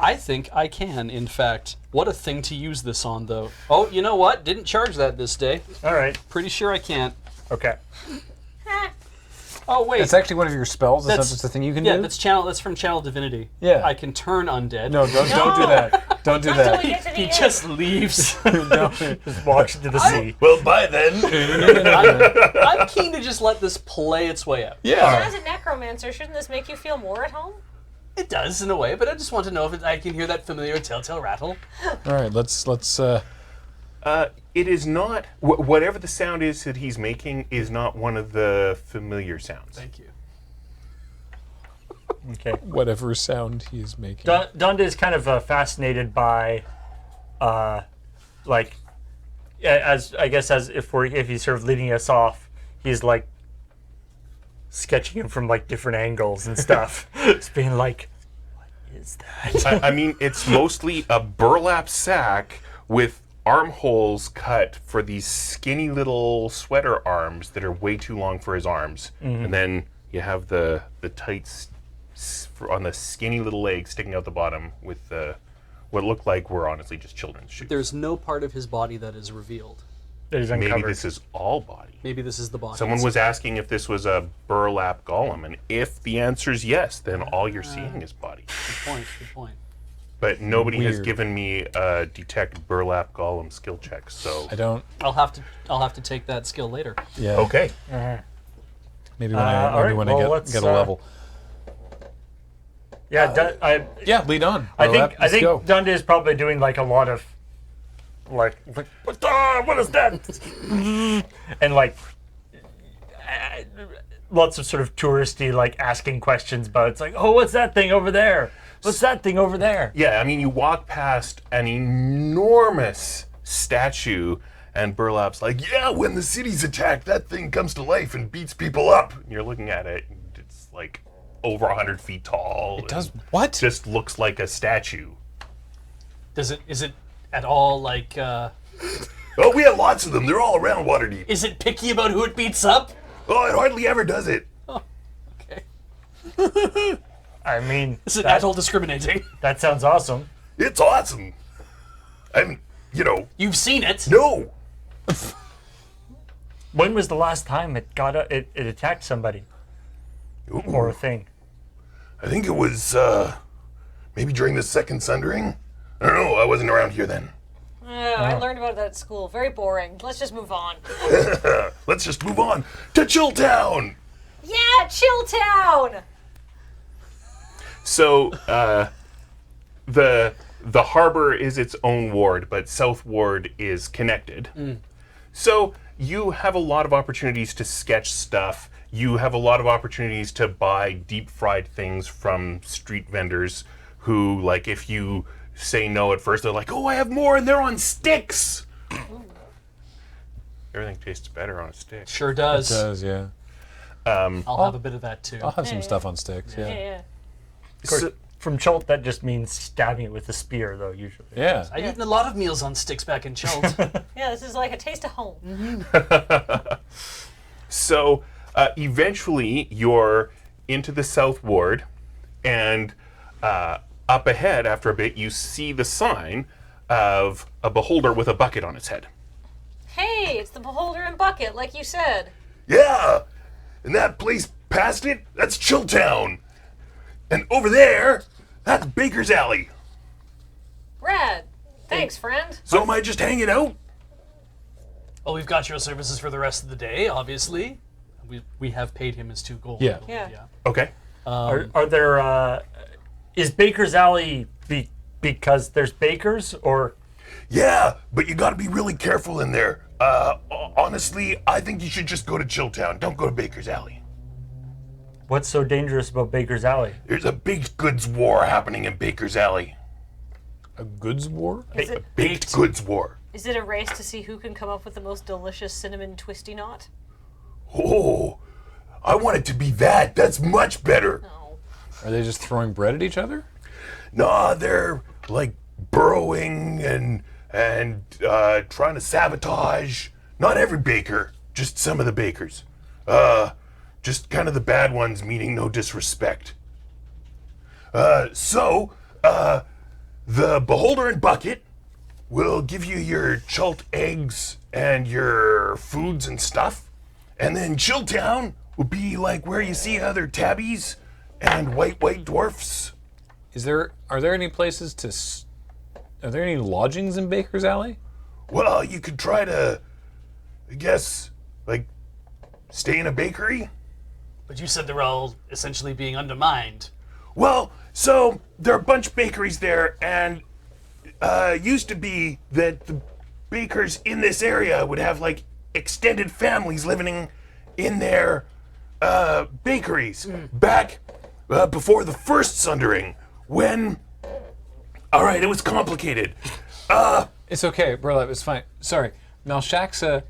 I think I can, in fact. What a thing to use this on, though. Oh, you know what? Didn't charge that this day. All right. Pretty sure I can't. Okay. Oh, wait. It's actually one of your spells. Is that That's- just a thing you can yeah, do? that's from Channel Divinity. Yeah. I can turn undead. No, don't do that. Don't do Until we that. get to the He end. just leaves. Just walks into the sea. Well, bye then. I'm keen to just let this play its way out. Yeah. As a necromancer, shouldn't this make you feel more at home? It does, in a way, but I just want to know if I can hear that familiar telltale rattle. All right. Let's. It is not whatever the sound is that he's making is not one of the familiar sounds. Thank you. Okay. Whatever sound he's making. Dunda is kind of fascinated by, like, as if he's sort of leading us off, he's like sketching him from like different angles and stuff. It's being like, is that? I mean, it's mostly a burlap sack with armholes cut for these skinny little sweater arms that are way too long for his arms. And then you have the tights on the skinny little legs sticking out the bottom with what look like were honestly just children's shoes. There's no part of his body that is revealed. It is Maybe uncovered. this is all body. Maybe this is the body. Someone was asking if this was a burlap golem, and if the answer is yes, then all you're seeing is body. Good point. Good point. But nobody has Weird. given me a detect burlap golem skill check, so I don't. I'll have to take that skill later. Yeah. okay. Maybe when all I right, well, let's, get a level. Yeah, Yeah, lead on. I Burlap, think let's go. Dundee is probably doing like a lot of what is that? And like lots of sort of touristy like asking questions about it's like, oh, what's that thing over there? What's that thing over there? Yeah, I mean, you walk past an enormous statue, and Burlap's like, yeah, when the city's attacked, that thing comes to life and beats people up. And you're looking at it, and it's like over 100 feet tall. It does what? Just looks like a statue. Is it at all like? Oh, we have lots of them. They're all around Waterdeep. Is it picky about who it beats up? Oh, it hardly ever does it. Okay. I mean, Is it at all discriminating? that sounds awesome. It's awesome. I'm, You've seen it. no. When was the last time it got it attacked somebody or a thing? I think it was, maybe during the Second Sundering. I don't know. I wasn't around here then. I learned about that at school. Very boring. Let's just move on. Let's just move on to Chilltown. Yeah, Chilltown! So, the harbor is its own ward, but South Ward is connected. So you have a lot of opportunities to sketch stuff. You have a lot of opportunities to buy deep fried things from street vendors who, like, if you say no at first, they're like, oh, I have more, and they're on sticks. Everything tastes better on a stick. Sure It does. does, yeah. I'll have a bit of that too. I'll have some Yeah, stuff on sticks, Yeah, yeah. yeah. Of course, So- from Chult, that just means stabbing it with a spear, though, usually. Yeah. I've eaten a lot of meals on sticks back in Chult. Yeah, this is like a taste of home. So eventually you're into the South Ward, and up ahead, after a bit, you see the sign of a beholder with a bucket on its head. Hey, it's the Beholder and Bucket, like you said. Yeah. And that place past it, that's Chilltown. And over there, that's Baker's Alley. Rad. Thanks, friend. So am I just hanging out? Well, we've got your services for the rest of the day, obviously. We have paid him his 2 gold. Yeah. Yeah. Okay. Are there, is Baker's Alley because there's bakers, or? Yeah, but you gotta be really careful in there. Honestly, I think you should just go to Chilltown. Don't go to Baker's Alley. What's so dangerous about Baker's Alley? There's a big goods war happening in Baker's Alley. A goods war? Is it, Baked goods war. is it a race to see who can come up with the most delicious cinnamon twisty knot? Oh, I want it to be that. That's much better. No. Are they just throwing bread at each other? Nah, they're like burrowing and trying to sabotage. Not every baker, just some of the bakers. Just kind of the bad ones, meaning no disrespect. So, the Beholder and Bucket will give you your Chult eggs and your foods and stuff. And then Chilltown will be like where you see other tabbies and white dwarfs. Are there any places are there any lodgings in Baker's Alley? Well, you could try to, I guess, like, stay in a bakery. But you said they're all essentially being undermined. Well, so there are a bunch of bakeries there, and used to be that the bakers in this area would have like extended families living in their bakeries back before the first Sundering, when. All right, it was complicated. It's okay, Burlap, it's fine. Sorry. Malshaxa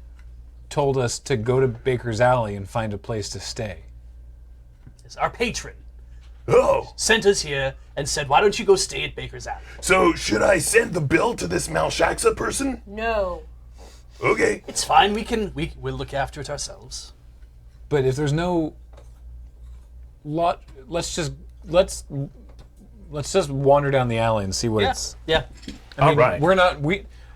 told us to go to Baker's Alley and find a place to stay. It's our patron. sent us here and said, why don't you go stay at Baker's Alley? So should I send the bill to this Malshaxa person? No. Okay. It's fine. We'll look after it ourselves. But if there's no lot, let's just wander down the alley and see what it's. Yeah. I mean, right.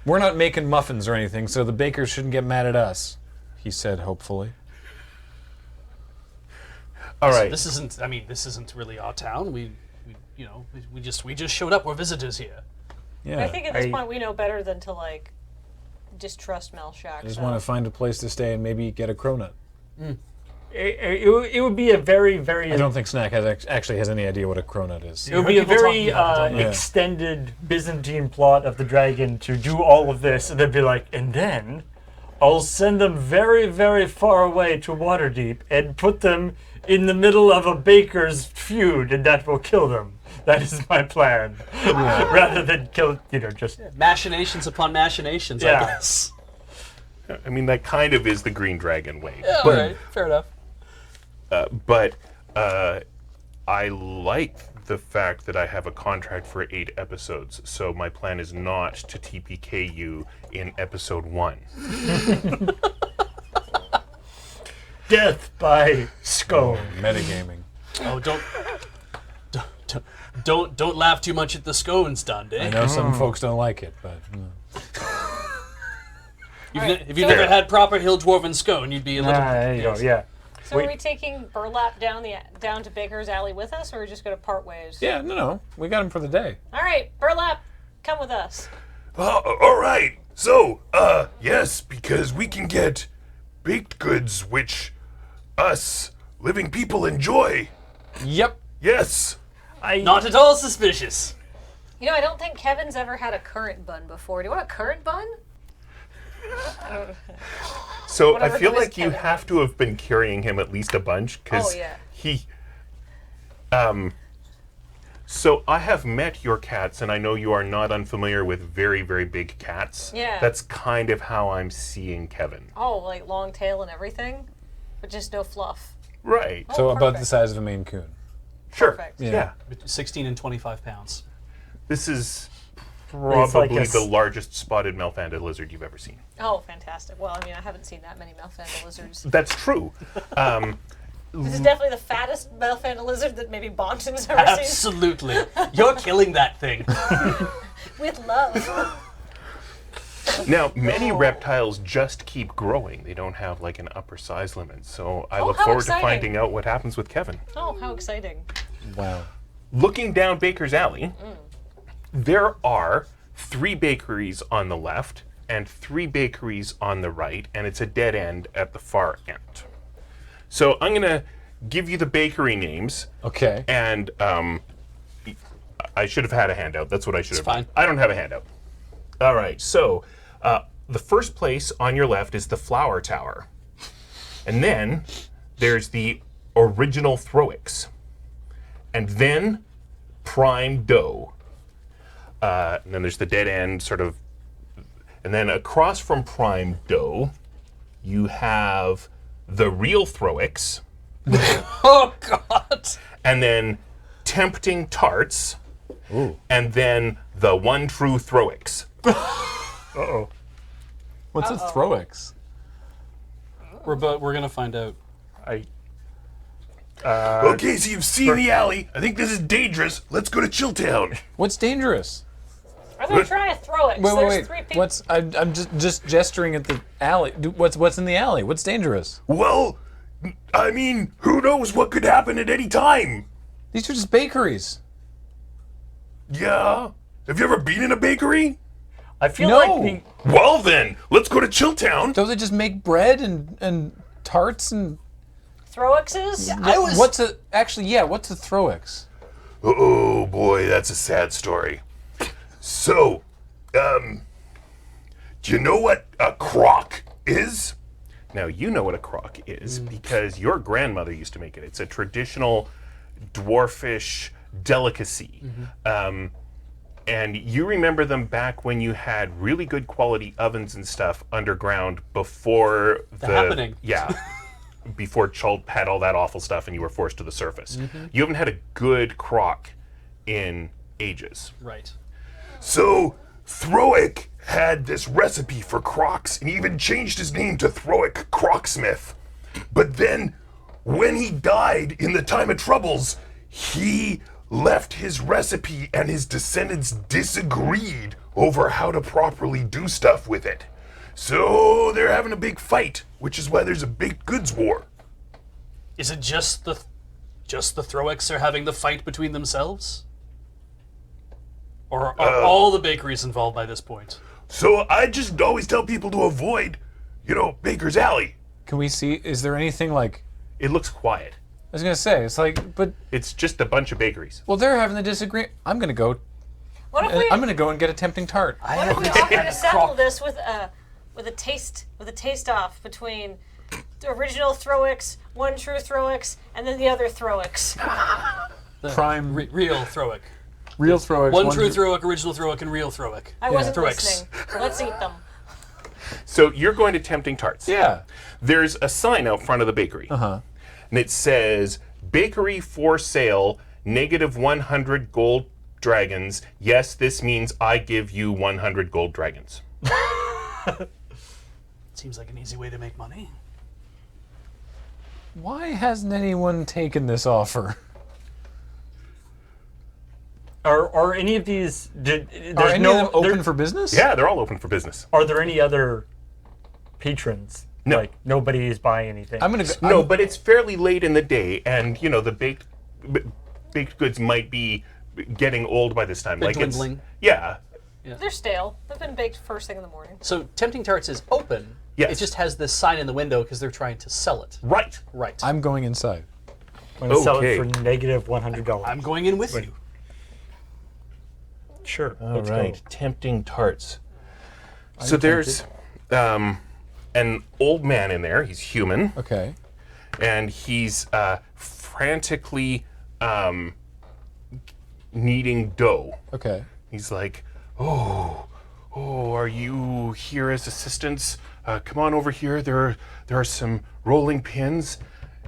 We're not making muffins or anything, so the bakers shouldn't get mad at us. He said, hopefully. All right. This isn't really our town. We just showed up. We're visitors here. Yeah. I think at this point we know better than to like distrust Malshak. I just want to find a place to stay and maybe get a cronut. It would be a very, very. I don't think Snack actually has any idea what a cronut is. It would be a People very talking about it, don't you? extended Byzantine plot of the dragon to do all of this, and then be like, and then I'll send them very, very far away to Waterdeep and put them in the middle of a baker's feud, and that will kill them. That is my plan. Rather than kill, just. Machinations upon machinations, I Yeah. guess. I mean, that kind of is the Green Dragon way. Yeah, all right. Fair enough. But I like the fact that I have a contract for 8 episodes, so my plan is not to TPK you in episode 1. Death by scone. Metagaming. Oh, don't laugh too much at the scones, Dundee. I know some folks don't like it, but If you've never had proper hill dwarven scone, you'd be a little. There you go. Yeah. So are we taking Burlap down to Baker's Alley with us, or are we just going to part ways? yeah, no, we got him for the day. All right, Burlap, come with us. All right. So, yes, because we can get baked goods, which us living people enjoy. Yep. Yes. Not at all suspicious. You know, I don't think Kevin's ever had a currant bun before. Do you want a currant bun? So I Whatever feel noise like you Kevin have to have been carrying him at least a bunch, because Oh, yeah. he... So I have met your cats, and I know you are not unfamiliar with very, very big cats. Yeah. That's kind of how I'm seeing Kevin. Oh, like long tail and everything, but just no fluff. Right. Oh, So about perfect. the size of a Maine Coon. Sure. Perfect. Yeah. 16 and 25 pounds. This is It's like probably a the largest spotted Malfanda lizard you've ever seen. Oh, fantastic. Well, I mean, I haven't seen that many Malfanda lizards. That's true. This is definitely the fattest Malfanda lizard that maybe Bonton's ever seen. Absolutely. You're killing that thing. With love. Now, many reptiles just keep growing. They don't have like an upper size limit. So I Oh, look how forward exciting. to finding out what happens with Kevin. Oh, how exciting. Wow. Looking down Baker's Alley, there are 3 bakeries on the left and 3 bakeries on the right, and it's a dead end at the far end. So I'm going to give you the bakery names, Okay. and I should have had a handout. That's what I should have fine. done. I don't have a handout. All right, so the first place on your left is the Flower Tower. And then there's the original Throix. And then Prime Dough. And then there's the dead end sort of. And then across from Prime Dough, you have the real Throix. Oh, God. And then Tempting Tarts. Ooh. And then the one true Throix. Uh-oh. What's a Throix? We're going to find out. Okay, so you've seen the alley. I think this is dangerous. Let's go to Chilltown. What's dangerous? I'm going to try a Throix. There's 3 people. What's? I'm just gesturing at the alley. What's in the alley? What's dangerous? Well, I mean, who knows what could happen at any time? These are just bakeries. Yeah. Have you ever been in a bakery? I feel No. like Well then, let's go to Chilltown. Don't they just make bread and tarts and? Throixes? What's a What's a Throix? Oh boy, that's a sad story. So, do you know what a crock is? Now, you know what a crock is because your grandmother used to make it. It's a traditional dwarfish delicacy. And you remember them back when you had really good quality ovens and stuff underground before the happening. Yeah. before Chult had all that awful stuff and you were forced to the surface. You haven't had a good croc in ages. Right. So, Throic had this recipe for crocs and he even changed his name to Throic Crocsmith. But then, when he died in the time of troubles, he left his recipe and his descendants disagreed over how to properly do stuff with it. So they're having a big fight, which is why there's a baked goods war. Is it just the Throics are having the fight between themselves? Or are all the bakeries involved by this point? So I just always tell people to avoid, Baker's Alley. Can we see? Is there anything like? It looks quiet. I was gonna say it's like, but It's just a bunch of bakeries. well, they're having the disagree. I'm gonna go. What if we? I'm gonna go and get a tempting tart. What if we offer to settle this with a taste off between the original Throics, one true Throics, and then the other Throics? Prime Real Throic. real Throics. One true Throic, original Throic, and real Throic. I wasn't Throics. listening. Let's eat them. So you're going to Tempting Tarts. Yeah. There's a sign out front of the bakery. And it says, "Bakery for sale, -100 gold dragons. Yes, this means I give you 100 gold dragons." Seems like an easy way to make money. Why hasn't anyone taken this offer? Are any of these? Are any of them open for business? Yeah, they're all open for business. Are there any other patrons? No. Like nobody is buying anything. I'm gonna go. No, but it's fairly late in the day, and the baked goods might be getting old by this time. They're Like it's dwindling. yeah. They're stale. They've been baked first thing in the morning. So Tempting Tarts is open. Yes. It just has this sign in the window because they're trying to sell it. Right. Right. I'm going inside. I'm gonna sell Okay. it for $-100. I'm going in with you. Sure. All let's right. go. Tempting Tarts. So there's an old man in there. He's human. Okay. And he's frantically kneading dough. Okay. He's like, oh, are you here as assistants? Come on over here. There are some rolling pins,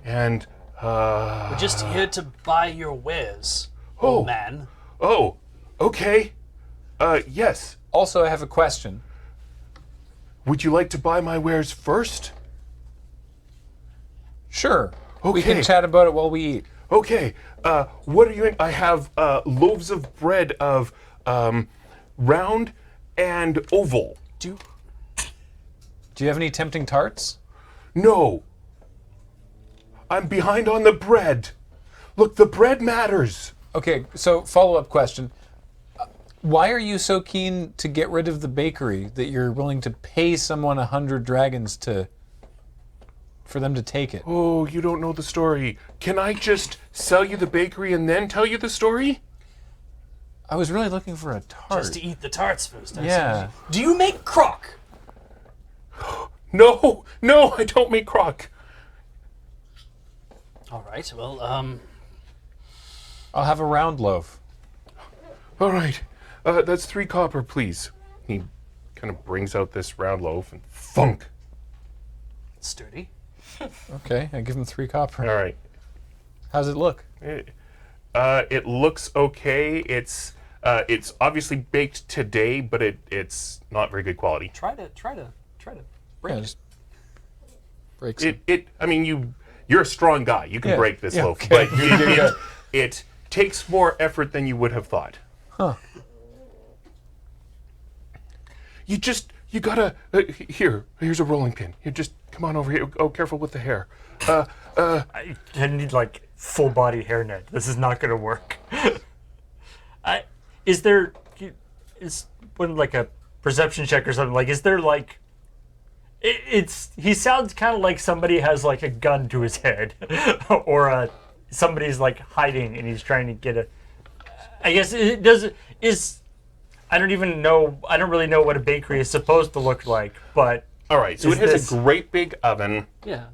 and We're just here to buy your wares, Oh. old man. oh, okay, yes. Also, I have a question. Would you like to buy my wares first? Sure. We Okay. can chat about it while we eat. Okay, what are you? I have loaves of bread of round and oval. Do you have any tempting tarts? No. I'm behind on the bread. Look, the bread matters. Okay, so follow-up question. Why are you so keen to get rid of the bakery that you're willing to pay someone 100 dragons for them to take it? Oh, you don't know the story. Can I just sell you the bakery and then tell you the story? I was really looking for a tart. Just to eat the tarts first. I Yeah. see. Do you make crock? No, I don't make crock. All right. Well, I'll have a round loaf. All right, that's 3 copper, please. He kind of brings out this round loaf and thunk. sturdy. Okay, I give him 3 copper. All right. How's it look? It looks okay. It's obviously baked today, but it's not very good quality. Try to break Yeah, it. just breaks it. I mean, you're a strong guy. You can Yeah, break this yeah, loaf, okay. but it takes more effort than you would have thought. Huh. You gotta, here's a rolling pin. You just, come on over here. Oh, careful with the hair. I need like full body hairnet. This is not gonna work. Is when like a perception check or something? Like, is there like? He sounds kind of like somebody has like a gun to his head, or somebody's like hiding and he's trying to get a. I guess it does is. I don't really know what a bakery is supposed to look like, but All right, so Is it has this- a great big oven. Yeah.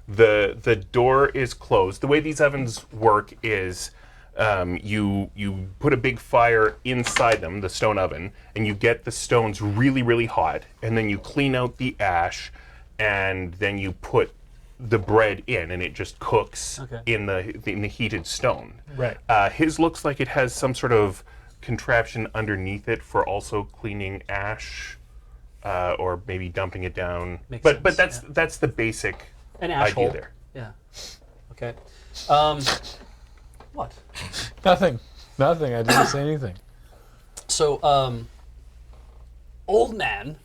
The door is closed. The way these ovens work is you put a big fire inside them, the stone oven, and you get the stones really, really hot, and then you clean out the ash, and then you put the bread in, and it just cooks Okay. in the heated stone. Right. His looks like it has some sort of contraption underneath it for also cleaning ash, or maybe dumping it down. Makes But sense, that's the basic An ash idea hole. there. Yeah. Okay. What? Nothing. I didn't say anything. So, old man,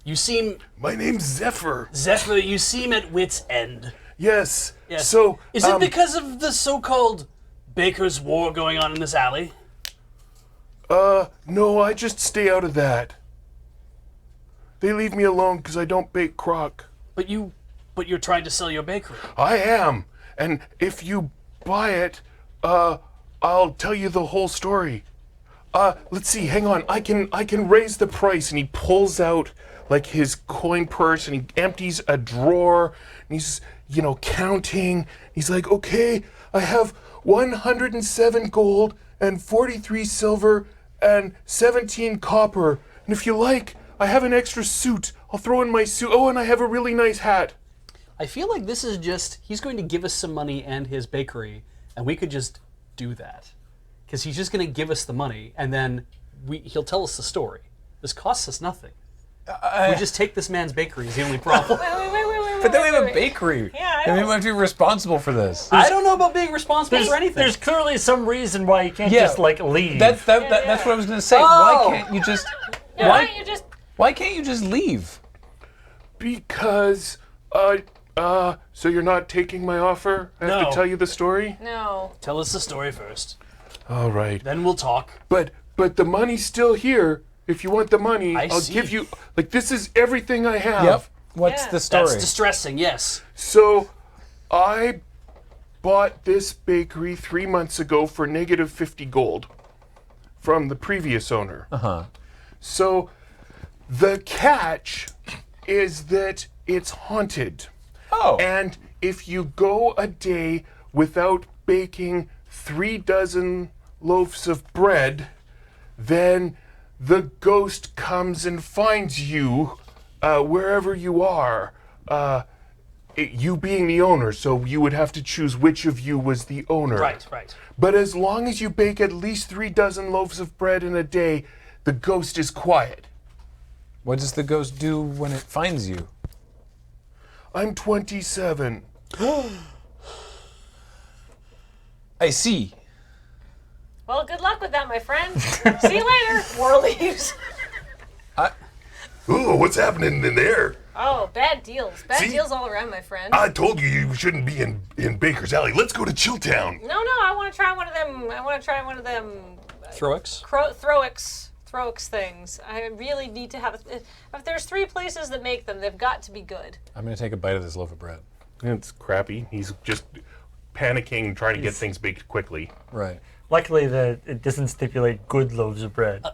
you seem My name's Zephyr. Zephyr. You seem at wit's end. Yes. Yes. So, is it because of the so-called Baker's War going on in this alley? no, I just stay out of that. They leave me alone because I don't bake crock. But you're trying to sell your bakery. I am. And if you buy it, I'll tell you the whole story. Let's see, hang on. I can raise the price. And he pulls out like his coin purse and he empties a drawer and he's, counting. He's like, okay, I have 107 gold and 43 silver and 17 copper. And if you like, I have an extra suit. I'll throw in my suit. Oh, and I have a really nice hat. I feel like this is just, he's going to give us some money and his bakery, and we could just do that. Because he's just going to give us the money, and then he'll tell us the story. This costs us nothing. We just take this man's bakery is the only problem. Wait. But then we have a bakery. Yeah, I and we know. have to be responsible for this. I don't know about being responsible for anything. There's clearly some reason why you can't Yeah. just leave. That's what I was going to say. Oh. Why can't you just? Why don't you just? Why can't you just leave? Because, so you're not taking my offer? I have No. to tell you the story? No. Tell us the story first. All right. Then we'll talk. But the money's still here. If you want the money, I'll see. give you, this is everything I have. Yep. What's Yeah. the story? That's distressing, yes. So, I bought this bakery 3 months ago for negative 50 gold from the previous owner. Uh-huh. So, the catch is that it's haunted. Oh. And if you go a day without baking 3 dozen loaves of bread, then the ghost comes and finds you wherever you are. You being the owner, so you would have to choose which of you was the owner. Right. But as long as you bake at least 3 dozen loaves of bread in a day, the ghost is quiet. What does the ghost do when it finds you? I'm 27. I see. Well, good luck with that, my friend. See you later. War leaves. Ooh, what's happening in there? Oh, bad deals. Bad See? deals all around, my friend. I told you shouldn't be in Baker's Alley. Let's go to Chult Town. No, I want to try one of them. Throix? Throix things. I really need to have. If there's 3 places that make them, they've got to be good. I'm going to take a bite of this loaf of bread. It's crappy. He's just panicking, trying to get things baked quickly. Right. Luckily, it doesn't stipulate good loaves of bread.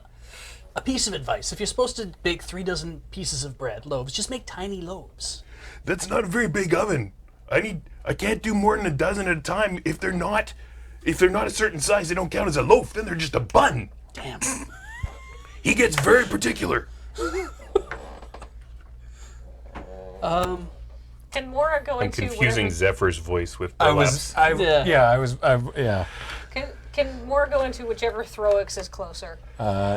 A piece of advice. If you're supposed to bake 3 dozen pieces of bread, loaves, just make tiny loaves. That's not a very big oven. I can't do more than a dozen at a time. If they're not a certain size, they don't count as a loaf. Then they're just a bun. Damn. He gets very particular. Can Mora go I'm into confusing whatever? Zephyr's voice with I Burlap's. Yeah. Can Mora go into whichever Throix is closer?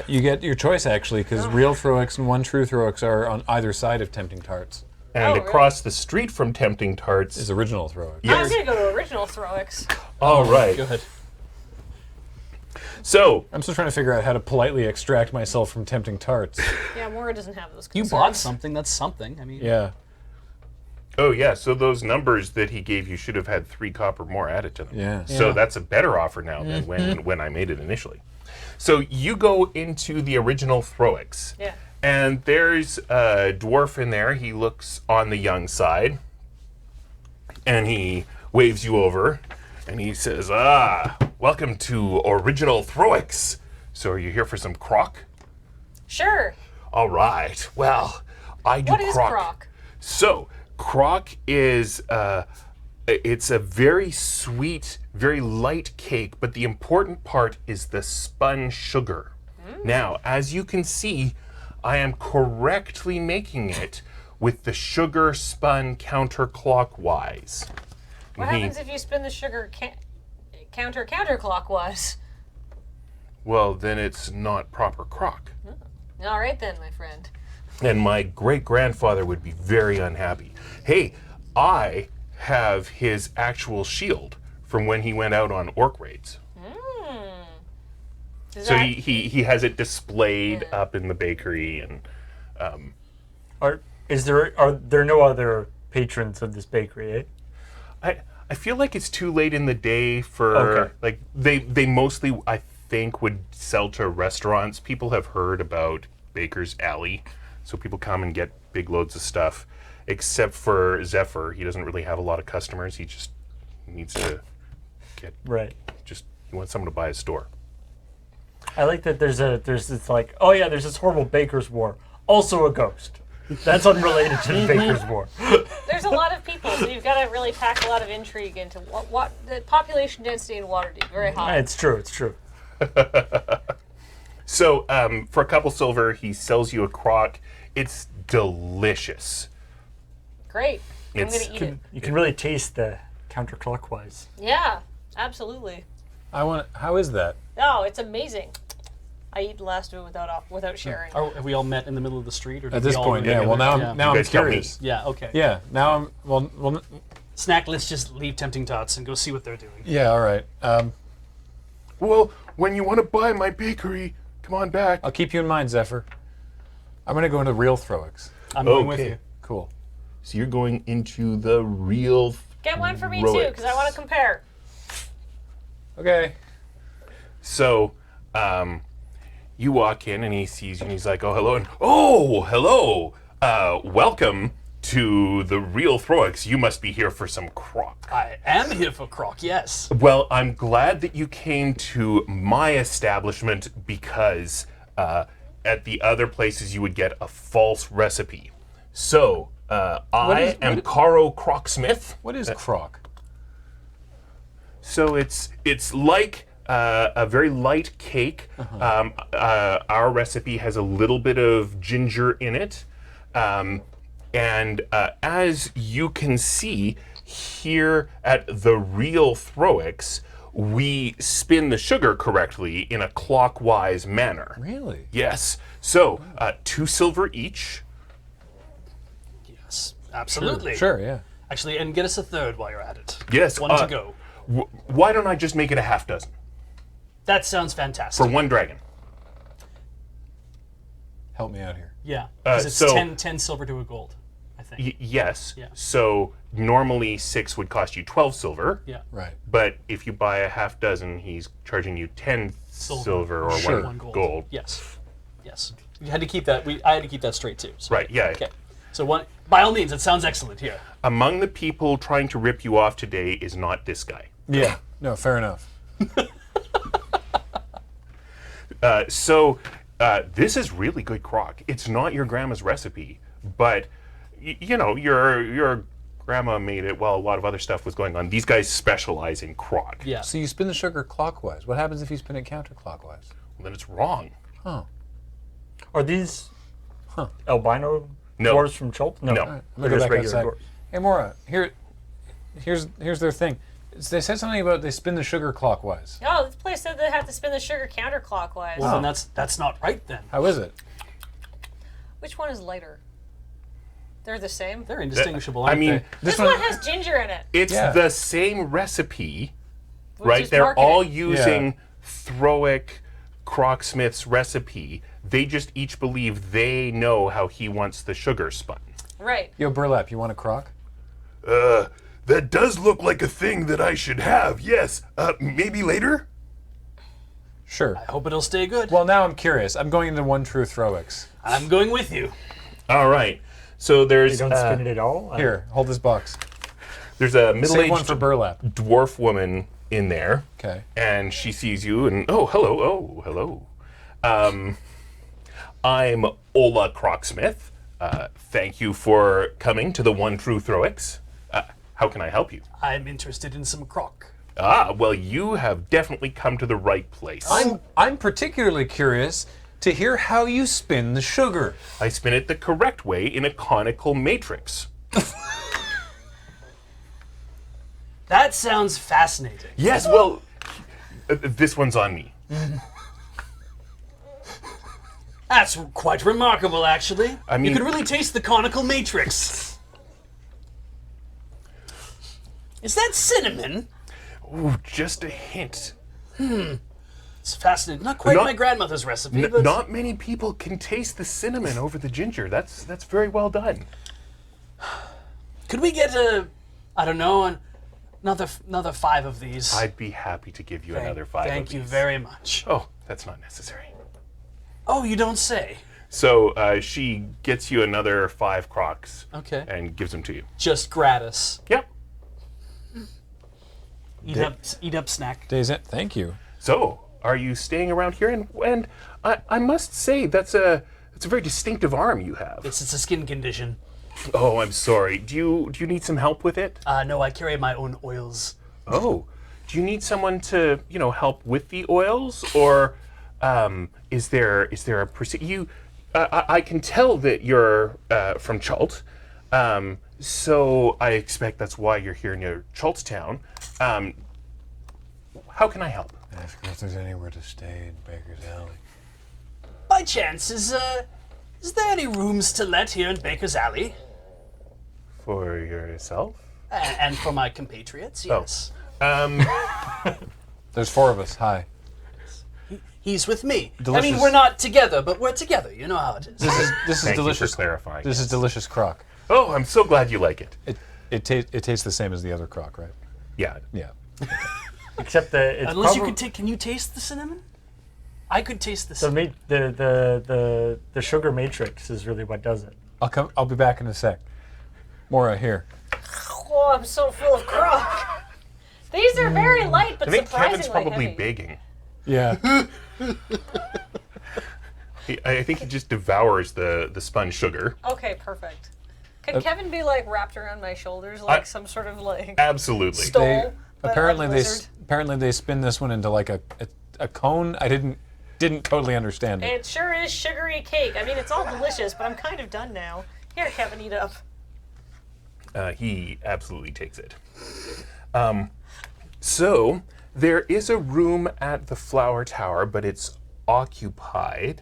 You get your choice, actually, because real Throix and one true Throix are on either side of Tempting Tarts. And really? across the street from Tempting Tarts. Is original Throix. I'm gonna go to original Throix. All right. Go ahead. So, I'm still trying to figure out how to politely extract myself from Tempting Tarts. Yeah, Mora doesn't have those You concerns. bought something, that's something. I mean, Yeah. oh yeah, so those numbers that he gave you should have had 3 copper more added to them. Yeah. So that's a better offer now than when I made it initially. So you go into the original Throix. Yeah. And there's a dwarf in there. He looks on the young side. And he waves you over. And he says, welcome to original Throix. So are you here for some crock? Sure. All right. Well, I do What is crock? So, crock is it's a very sweet, very light cake, but the important part is the spun sugar. Now, as you can see, I am correctly making it with the sugar spun counterclockwise. What happens if you spin the sugar counterclockwise? Well, then it's not proper crock. All right then, my friend. And my great-grandfather would be very unhappy. Hey, I have his actual shield from when he went out on orc raids. So he has it displayed up in the bakery, and Are there no other patrons of this bakery, eh? I feel like it's too late in the day for Okay. like they mostly I think would sell to restaurants. People have heard about Baker's Alley, so people come and get big loads of stuff. Except for Zephyr, he doesn't really have a lot of customers. He just needs to get Right. he wants someone to buy his store. I like that there's this like, oh yeah, there's this horrible Baker's War. Also a ghost. That's unrelated to the Baker's War. There's a lot of people, so you've got to really pack a lot of intrigue into what the population density in Waterdeep. Very high. It's true. So for a couple silver, he sells you a crock. It's delicious. Great. I'm It's- gonna eat it. You can really taste the counterclockwise. Yeah, absolutely. How is that? Oh, it's amazing. I eat the last of it without sharing. Have we all met in the middle of the street? Or did At this we all point, meet yeah. Well, together? now Yeah. I'm guys tell me. curious. Yeah, okay. Yeah. Now I'm well. Snack, let's just leave Tempting Tots and go see what they're doing. Yeah. All right. Well, when you want to buy my bakery, come on back. I'll keep you in mind, Zephyr. I'm gonna go into real Throix. I'm going with Okay. you. Cool. So you're going into the real. Get one for me too, because I want to compare. Okay. So, you walk in and he sees you and he's like, "Oh, hello!" And "Oh, hello! Welcome to the real Throix. You must be here for some crock." I am here for crock, yes. Well, I'm glad that you came to my establishment because at the other places you would get a false recipe. So, I am Caro Crocksmith. What is crock? So it's like a very light cake. Our recipe has a little bit of ginger in it. And as you can see here at the real Throix, we spin the sugar correctly in a clockwise manner. Really? Yes. So 2 silver each. Yes, absolutely. Sure. Yeah. Actually, and get us a third while you're at it. Yes. One to go. Why don't I just make it a half dozen That sounds fantastic. for one dragon? Help me out here. Yeah, because it's so- 10 silver to a gold, I think. Yes. Yeah. So normally 6 would cost you 12 silver. Yeah. Right. But if you buy a half dozen, he's charging you 10 silver or Sure. one gold. Yes. Yes. You had to keep that. I had to keep that straight too. So. Right, yeah. Okay. So by all means, it sounds excellent here. Among the people trying to rip you off today is not this guy. Yeah. No. Fair enough. This is really good crock. It's not your grandma's recipe, but you know, your grandma made it while a lot of other stuff was going on. These guys specialize in crock. Yeah. So you spin the sugar clockwise. What happens if you spin it counterclockwise? Well, then it's wrong. Oh. Are these albino No. dwarves from Chult? No. No. I'm They're gonna go just back regular outside. dwarves. Hey, Mora. Here's their thing. They said something about they spin the sugar clockwise. Oh, this place said they have to spin the sugar counterclockwise. Well, then that's not right then. How is it? Which one is lighter? They're the same. They're indistinguishable, I aren't mean, they? This one has ginger in it. it's Yeah. the same recipe, Which right? is They're marketing. all using Throic Crocksmith's recipe. They just each believe they know how he wants the sugar spun. Right. Yo, Burlap, you want a crock? That does look like a thing that I should have. Yes. Maybe later? Sure. I hope it'll stay good. Well, now I'm curious. I'm going into One True Throix. I'm going with you. All right. So You there's don't spin it at all? Here, hold this box. there's a Save one middle-aged for Burlap. dwarf woman in there. Okay. And she sees you and hello. I'm Ola Crocksmith. Thank you for coming to the One True Throix. How can I help you? I'm interested in some crock. Well, you have definitely come to the right place. I'm particularly curious to hear how you spin the sugar. I spin it the correct way in a conical matrix. That sounds fascinating. Yes, well, this one's on me. That's quite remarkable, actually. I mean- you can really taste the conical matrix. Is that cinnamon? Ooh, just a hint. It's fascinating. Not quite Not- my grandmother's recipe, but Not many people can taste the cinnamon over the ginger. That's very well done. could we get another 5 of these? I'd be happy to give you another 5 of Thank you these. very much. Oh, that's not necessary. Oh, you don't say. So she gets you another 5 crocs Okay. and gives them to you. Just gratis. Yep. Eat up, snack. Thank you. So, are you staying around here? And I must say that's a very distinctive arm you have. It's a skin condition. Oh, I'm sorry. Do you need some help with it? No, I carry my own oils. Oh, do you need someone to help with the oils, or is there a I can tell that you're from Chult, so I expect that's why you're here near Chult Town. How can I help? Ask if there's anywhere to stay in Baker's Alley. By chance, is there any rooms to let here in Baker's Alley? For yourself? And for my compatriots, yes. There's 4 of us. Hi. He's with me. I Delicious. mean, we're not together, but we're together. You know how it is. This is Thank delicious. you for clarifying. This is delicious crock. Oh, I'm so glad you like it. It tastes the same as the other crock, right? Yeah. Yeah. Except that it's Unless you probably- could take, can you taste the cinnamon? I could taste the the, cinnamon. the sugar matrix is really what does it. I'll be back in a sec. Mora, here. Oh, I'm so full of crock. These are very light, but I think surprisingly Kevin's probably heavy. begging. Yeah. I think he just devours the spun sugar. Okay, perfect. Could Kevin be like wrapped around my shoulders like some sort of like Absolutely. stole? but apparently a they lizard? apparently they spin this one into like a cone. I didn't totally understand it. It sure is sugary cake. I mean, it's all delicious, but I'm kind of done now. Here, Kevin, eat up. He absolutely takes it. So there is a room at the Flower Tower, but it's occupied.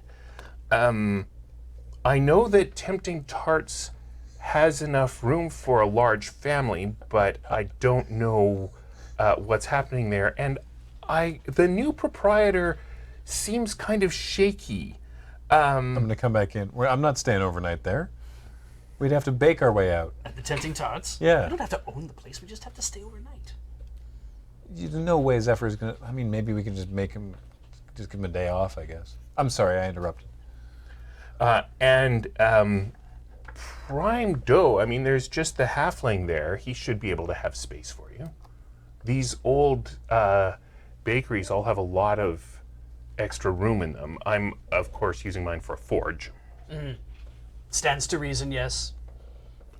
I know that Tempting Tarts has enough room for a large family, but I don't know what's happening there. And the new proprietor seems kind of shaky. I'm gonna come back in. I'm not staying overnight there. We'd have to bake our way out. At the Tempting Tarts? Yeah. We don't have to own the place. We just have to stay overnight. There's no way Zephyr's gonna. I mean, maybe we can just give him a day off. I guess. I'm sorry, I interrupted. And Prime Dough, I mean, there's just the halfling there. He should be able to have space for you. These old bakeries all have a lot of extra room in them. I'm, of course, using mine for a forge. Stands to reason, yes.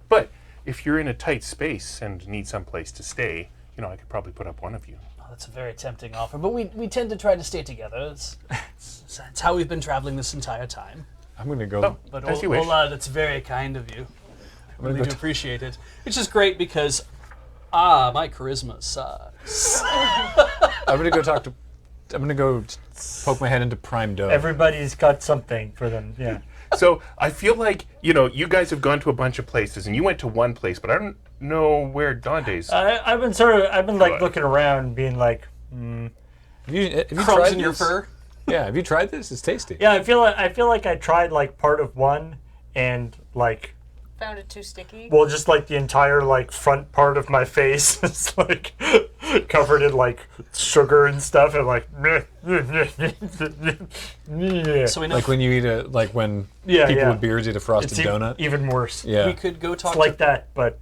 But if you're in a tight space and need some place to stay, I could probably put up one of you. Oh, that's a very tempting offer, but we tend to try to stay together. It's how we've been traveling this entire time. I'm gonna go. But As you wish. Ola, that's very kind of you. I really go do appreciate it. It's just great because, my charisma sucks. I'm gonna go talk to. I'm gonna go poke my head into Prime Dough. Everybody's got something for them. Yeah. So I feel like, you guys have gone to a bunch of places, and you went to one place, but I don't know where Dante's. I've been like Good. looking around, being like, Have you Crumbs tried in your this? fur. Yeah. Have you tried this? It's tasty. yeah. I feel like I tried like part of one, and like, Found it too sticky. well, just like the entire like front part of my face is like covered in like sugar and stuff, and like. So we know Like when you eat when Yeah, people yeah. with beards eat a frosted It's donut. even worse. Yeah. we could go talk It's like that, but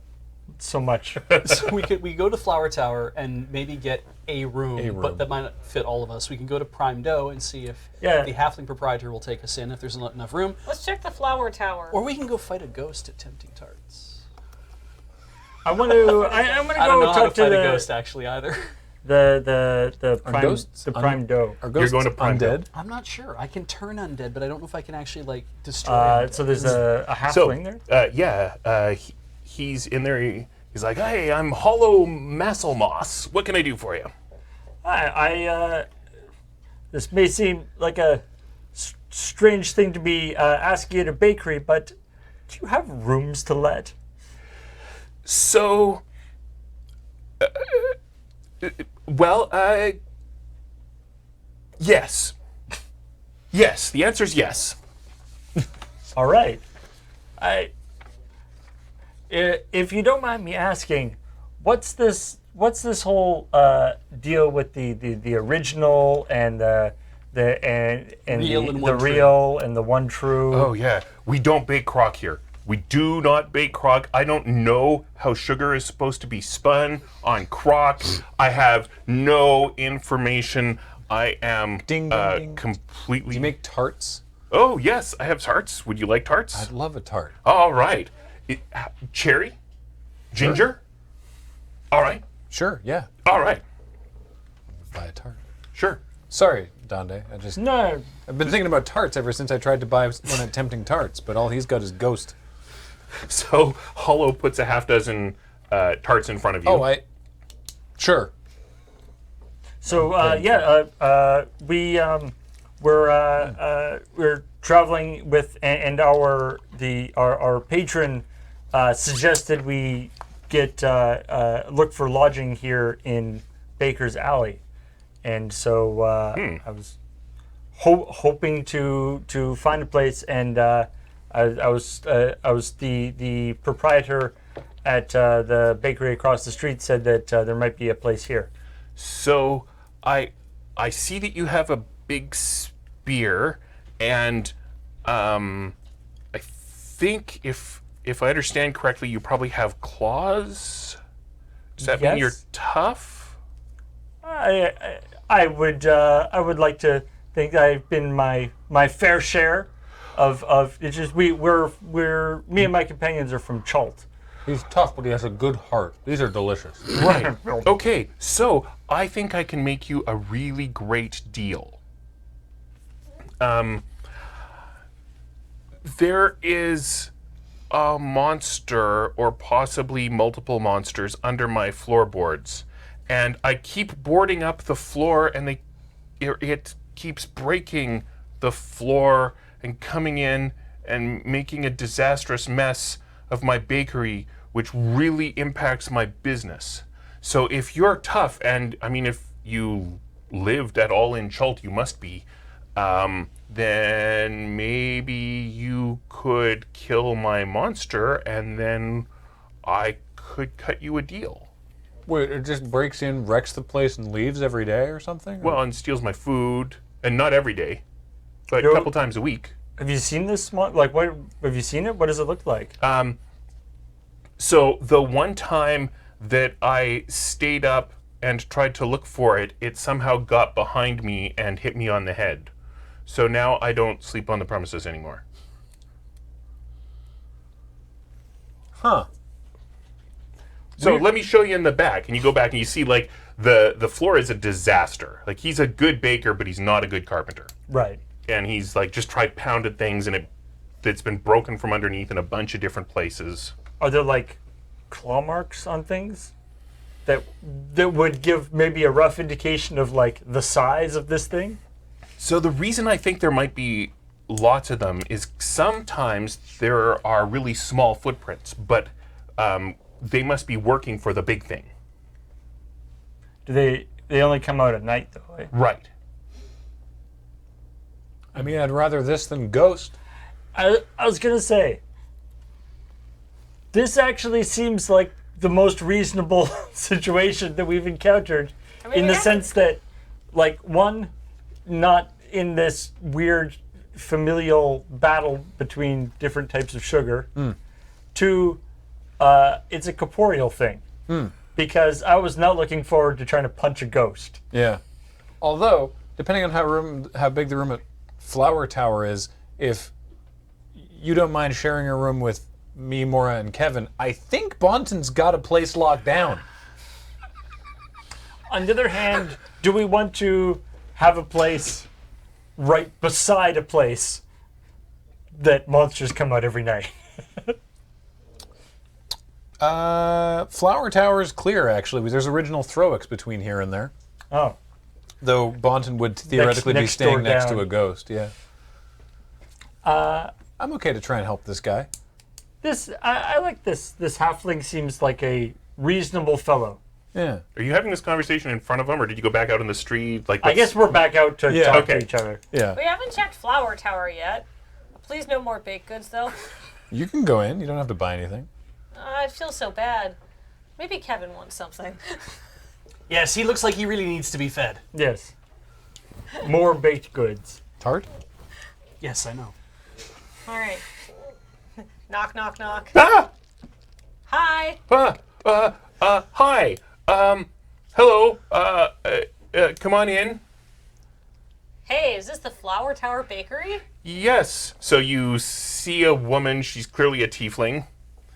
so much. So we go to Flower Tower and maybe get a room, but that might not fit all of us. We can go to Prime Dough and see if Yeah. the halfling proprietor will take us in if there's not enough room. Let's check the flower tower. Or we can go fight a ghost at Tempting Tarts. I want to. I'm gonna I don't go know how to talk to fight a the. ghost actually either. The Are prime ghosts the prime dough. Are ghosts going to prime undead? I'm not sure. I can turn undead, but I don't know if I can actually like destroy. So there's a So, halfling there. he's in there. He's like, hey, I'm Hollow Masselmoss. What can I do for you? This may seem like a strange thing to be asking at a bakery, but do you have rooms to let? So, well, yes. Yes, the answer is yes. All right. If you don't mind me asking, what's this whole deal with the original and the Real and one true. real and the one true? Oh, yeah. We don't bake crock here. We do not bake crock. I don't know how sugar is supposed to be spun on crock. I have no information. I am Ding, ding, ding. completely... Do you make tarts? Oh, yes, I have tarts. Would you like tarts? I'd love a tart. All right. Cherry? Ginger? All right. Sure, yeah. All right. Buy a tart. Sure. Sorry, Donde. No. I've been thinking about tarts ever since I tried to buy one at Tempting Tarts, but all he's got is Ghost. So Hollow puts a half dozen tarts in front of you. Oh, Sure. So we're traveling with, and our patron suggested we get look for lodging here in Baker's Alley, and so I was hoping to find a place, and I was the proprietor at the bakery across the street said that there might be a place here. So I see that you have a big spear, and I think if I understand correctly, you probably have claws. Does that mean you're Yes. tough? I would like to think I've been my fair share of it's just we're me and my companions are from Chult. He's tough, but he has a good heart. These are delicious. Right. Okay, so I think I can make you a really great deal. There is a monster, or possibly multiple monsters, under my floorboards, and I keep boarding up the floor, and it keeps breaking the floor and coming in and making a disastrous mess of my bakery, which really impacts my business. So if you're tough, and I mean, if you lived at all in Chult, you must be, then maybe you could kill my monster, and then I could cut you a deal. Wait, it just breaks in, wrecks the place, and leaves every day or something? Well, and steals my food, and not every day, but a You're- couple times a week. Have you seen this? Like, what have you seen it? What does it look like? So the one time that I stayed up and tried to look for it, it somehow got behind me and hit me on the head. So now I don't sleep on the premises anymore. Huh. So let me show you in the back, and you go back and you see like the floor is a disaster. Like, he's a good baker, but he's not a good carpenter. Right. And he's like just tried pounded things, and it's been broken from underneath in a bunch of different places. Are there like claw marks on things that would give maybe a rough indication of like the size of this thing? So the reason I think there might be lots of them is sometimes there are really small footprints, but they must be working for the big thing. Do they only come out at night though? Eh? Right. I mean, I'd rather this than Ghost. I was gonna say, this actually seems like the most reasonable situation that we've encountered, in the sense that, like, one, not in this weird familial battle between different types of sugar. Two, it's a corporeal thing. Because I was not looking forward to trying to punch a ghost. Yeah. Although, depending on how big the room at Flower Tower is, if you don't mind sharing a room with me, Mora, and Kevin, I think Bonton's got a place locked down. On the other hand, do we want to have a place right beside a place that monsters come out every night? Flower Tower is clear, actually. There's original Throwics between here and there. Oh. Though Bonton would theoretically be next staying door next down. to a ghost, yeah. I'm okay to try and help this guy. I like this. This halfling seems like a reasonable fellow. Yeah. Are you having this conversation in front of them, or did you go back out in the street? Like, I guess we're back out to Yeah. talk Okay. to each other. Yeah. We haven't checked Flower Tower yet. Please no more baked goods, though. You can go in. You don't have to buy anything. I feel so bad. Maybe Kevin wants something. Yes, he looks like he really needs to be fed. Yes. More baked goods. Tart? Yes, I know. All right. Knock, knock, knock. ah, Hi. hi. Hello. Come on in. Hey, is this the Flower Tower Bakery? Yes. So you see a woman. She's clearly a tiefling.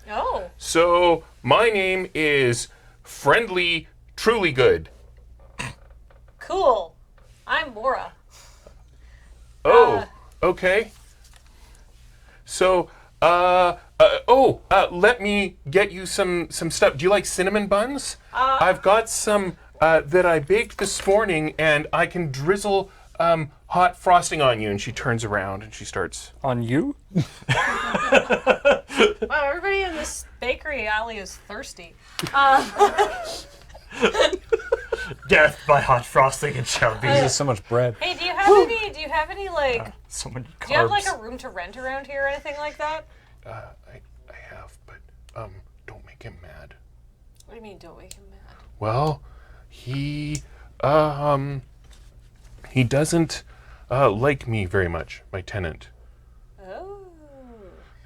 Oh. So my name is Friendly Truly Good. Cool. I'm Mora. Oh, okay. So, let me get you some stuff. Do you like cinnamon buns? I've got some that I baked this morning, and I can drizzle hot frosting on you. And she turns around and she starts. On you? Wow, everybody in this bakery alley is thirsty. Death by hot frosting and Shelby. There's so much bread. Hey, do you have any like So many carbs. do you have like a room to rent around here or anything like that? I have, but don't make him mad. What do you mean don't make him mad? Well, he doesn't like me very much, my tenant. Oh.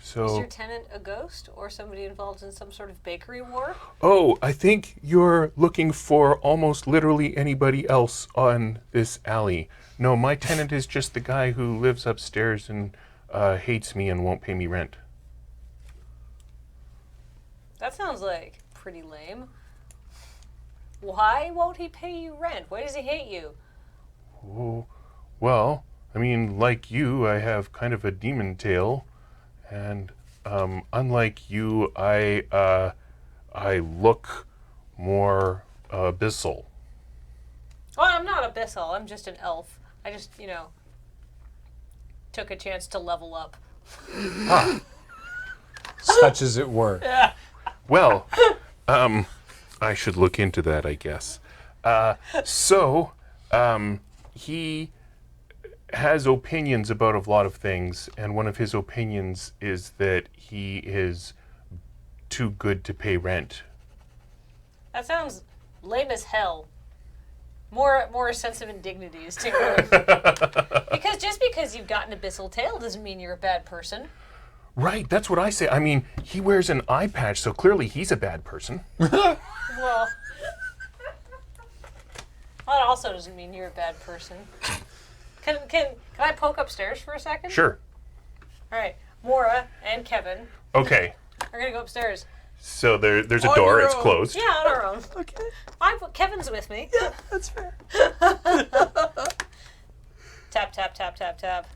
Is So. your tenant a ghost or somebody involved in some sort of bakery war? Oh, I think you're looking for almost literally anybody else on this alley. No, my tenant is just the guy who lives upstairs and hates me and won't pay me rent. That sounds like pretty lame. Why won't he pay you rent? Why does he hate you? Oh, well, I mean, like you, I have kind of a demon tail, and unlike you, I look more abyssal. Well, I'm not abyssal. I'm just an elf. I just, took a chance to level up. Such as it were. Well, I should look into that, I guess. He has opinions about a lot of things, and one of his opinions is that he is too good to pay rent. That sounds lame as hell. More a sense of indignity is too. Because just because you've got an abyssal tail doesn't mean you're a bad person. Right, that's what I say. I mean, he wears an eye patch, so clearly he's a bad person. Well, that also doesn't mean you're a bad person. Can I poke upstairs for a second? Sure. All right, Mora and Kevin Okay. are gonna go upstairs. So there's a On door, your it's own. closed. Yeah, on our own. Okay. Kevin's with me. Yeah, that's fair. Tap, tap, tap, tap, tap.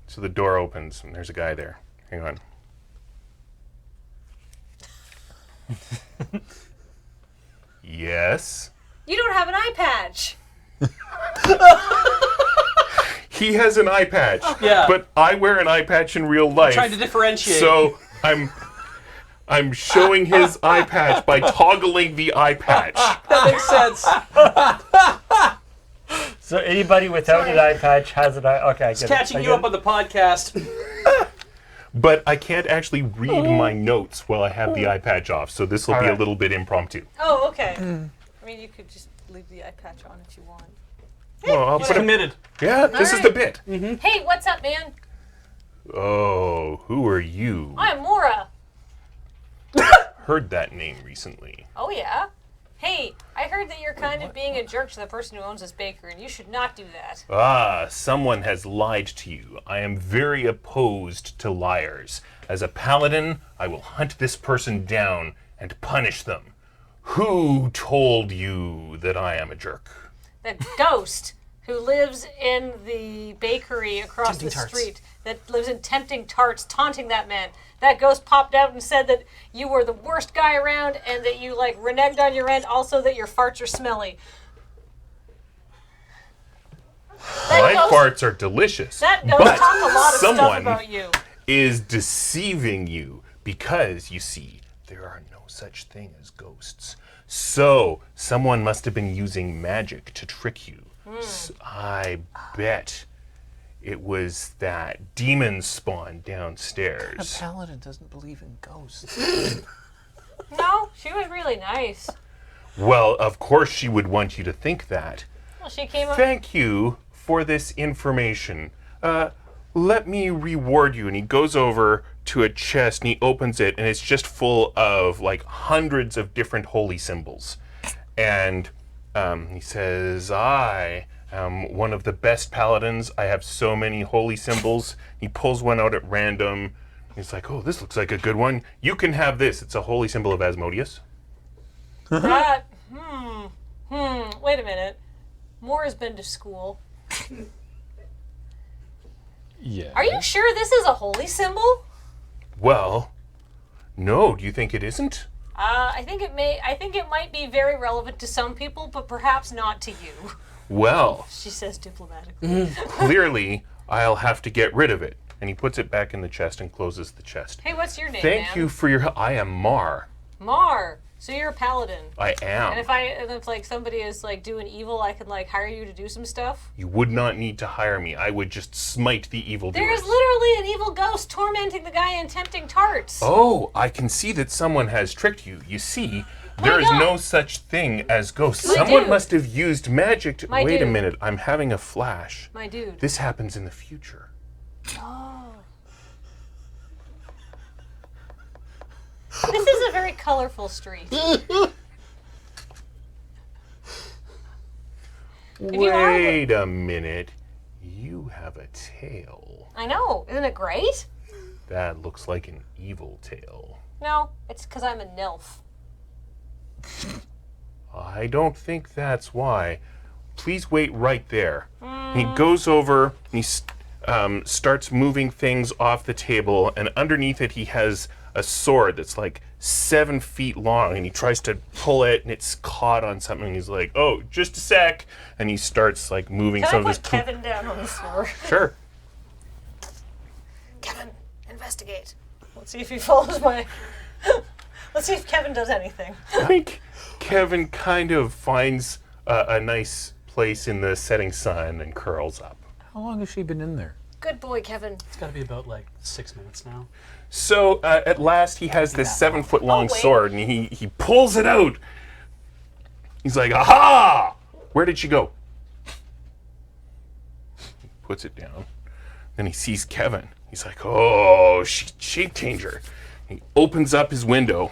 So the door opens, and there's a guy there. Hang on. Yes. You don't have an eye patch. He has an eye patch. Yeah. But I wear an eye patch in real life. Trying to differentiate. So I'm showing his eye patch by toggling the eye patch. that makes sense. So anybody without an eye patch has an eye. Okay, I get it. Catching you up on the podcast. But I can't actually read my notes while I have the eye patch off, so this will be a Alright. little bit impromptu. Oh, okay. I mean, you could just leave the eye patch on if you want. Well, I'll He's put it. committed. Yeah, this is the bit. Hey, what's up, man? Oh, who are you? I'm Mora. Heard that name recently. Oh, yeah? Hey, I heard that you're kind of being a jerk to the person who owns this bakery, and you should not do that. Ah, someone has lied to you. I am very opposed to liars. As a paladin, I will hunt this person down and punish them. Who told you that I am a jerk? The ghost who lives in the bakery across Tempting the Tarts. street, that lives in Tempting Tarts, taunting that man. That ghost popped out and said that you were the worst guy around and that you like reneged on your end, also that your farts are smelly. My ghost- farts are delicious. That ghost but talked a lot of stuff someone about you. is deceiving you because, you see, there are no such thing as ghosts. So, someone must have been using magic to trick you. I bet it was that demon spawn downstairs. Paladin doesn't believe in ghosts. No, she was really nice. Well, of course she would want you to think that. Well, she came up. Thank you for this information. Let me reward you. And he goes over to a chest and he opens it, and it's just full of like hundreds of different holy symbols. And he says, I am one of the best paladins. I have so many holy symbols. He pulls one out at random. He's like, oh, this looks like a good one. You can have this. It's a holy symbol of Asmodeus. That, wait a minute. Mora's been to school. Yeah. Are you sure this is a holy symbol? Well, no, do you think it isn't? I think it might be very relevant to some people, but perhaps not to you. Well, She says diplomatically. clearly, I'll have to get rid of it. And he puts it back in the chest and closes the chest. Hey, what's your name, Thank man? you for your help. I am Mar. Mar. So you're a paladin. I am. And if like somebody is like doing evil, I could like hire you to do some stuff. You would not need to hire me. I would just smite the evildoers. There's literally an evil ghost tormenting the guy in Tempting Tarts. Oh, I can see that someone has tricked you. You see, there is God. no such thing as ghosts. My Someone dude. must have used magic to... My Wait a dude. minute, I'm having a flash. My dude. This happens in the future. This is a very colorful street. you are- Wait a minute. You have a tail. I know. Isn't it great? That looks like an evil tail. No, it's because I'm a nilf. I don't think that's why. Please wait right there. He goes over and he starts moving things off the table, and underneath it he has a sword that's like 7 feet long, and he tries to pull it and it's caught on something. He's like, oh, just a sec. And he starts like moving Can some I of his... put Kevin down on the floor? Sure. Kevin, investigate. Let's see if he follows my... Let's see if Kevin does anything. I think Kevin kind of finds a nice place in the setting sun and curls up. How long has she been in there? Good boy, Kevin. It's got to be about like 6 minutes now. So at last he has this 7 foot long Oh, wait. sword, and he pulls it out. He's like, aha! Where did she go? He puts it down. Then he sees Kevin. He's like, oh, shape changer. He opens up his window.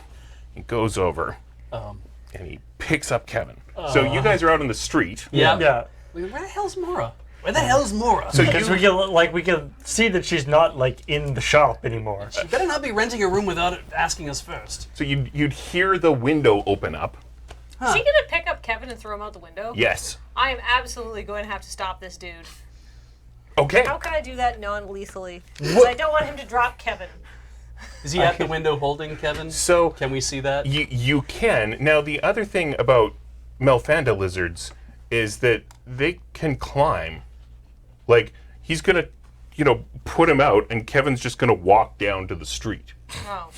He goes over and he picks up Kevin. So you guys are out on the street. Yeah. Yeah. Wait, where the hell's Mora? Where the hell's Mora? So Because we can see that she's not like in the shop anymore. You better not be renting a room without asking us first. So you'd hear the window open up. Is he going to pick up Kevin and throw him out the window? Yes. I am absolutely going to have to stop this dude. Okay. How can I do that non-lethally? Because I don't want him to drop Kevin. Is he at the window holding Kevin? So Can we see that? you can. Now the other thing about Melphanda lizards is that they can climb. Like he's gonna, put him out, and Kevin's just gonna walk down to the street. Oh.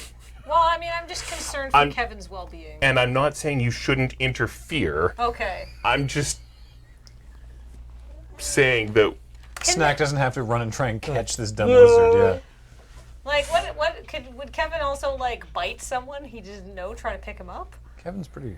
Well, I mean, I'm just concerned for Kevin's well-being. And I'm not saying you shouldn't interfere. Okay. I'm just saying that Snack doesn't have to run and try and catch this dumb lizard, yeah. Like, would Kevin also, like, bite someone he didn't know, try to pick him up? Kevin's pretty...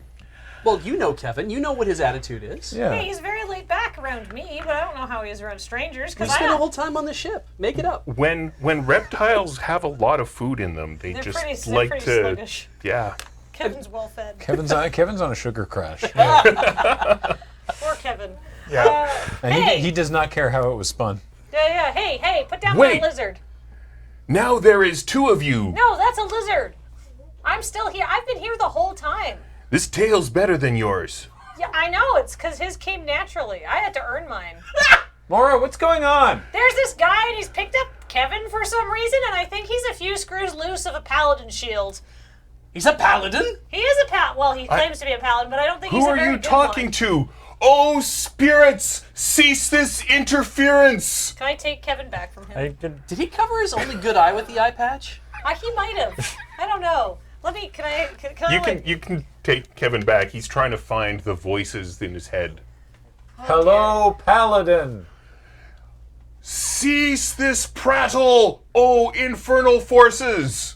Well, you know Kevin. You know what his attitude is. Yeah. Hey, he's very laid back around me, but I don't know how he is around strangers, We because I spent the don't... whole time on the ship. Make it up. when reptiles have a lot of food in them, they They're just pretty like to sluggish. yeah. Kevin's well-fed. Kevin's on a sugar crash. Poor Kevin. Yeah. And Hey! he does not care how it was spun. Yeah, hey, put down Wait. my lizard. Now there is 2 of you. No, that's a lizard. I'm still here. I've been here the whole time. This tail's better than yours. Yeah, I know. It's because his came naturally. I had to earn mine. Mora, what's going on? There's this guy, and he's picked up Kevin for some reason, and I think he's a few screws loose of a paladin shield. He's a paladin? He is a paladin. Well, he claims to be a paladin, but I don't think he's Who a are very you good talking one. to? Oh, spirits, cease this interference. Can I take Kevin back from him? I did, Did he cover his only good eye with the eye patch? He might have. I don't know. Let me. Can I? You can take Kevin back. He's trying to find the voices in his head. Hello, Paladin. Cease this prattle, oh infernal forces.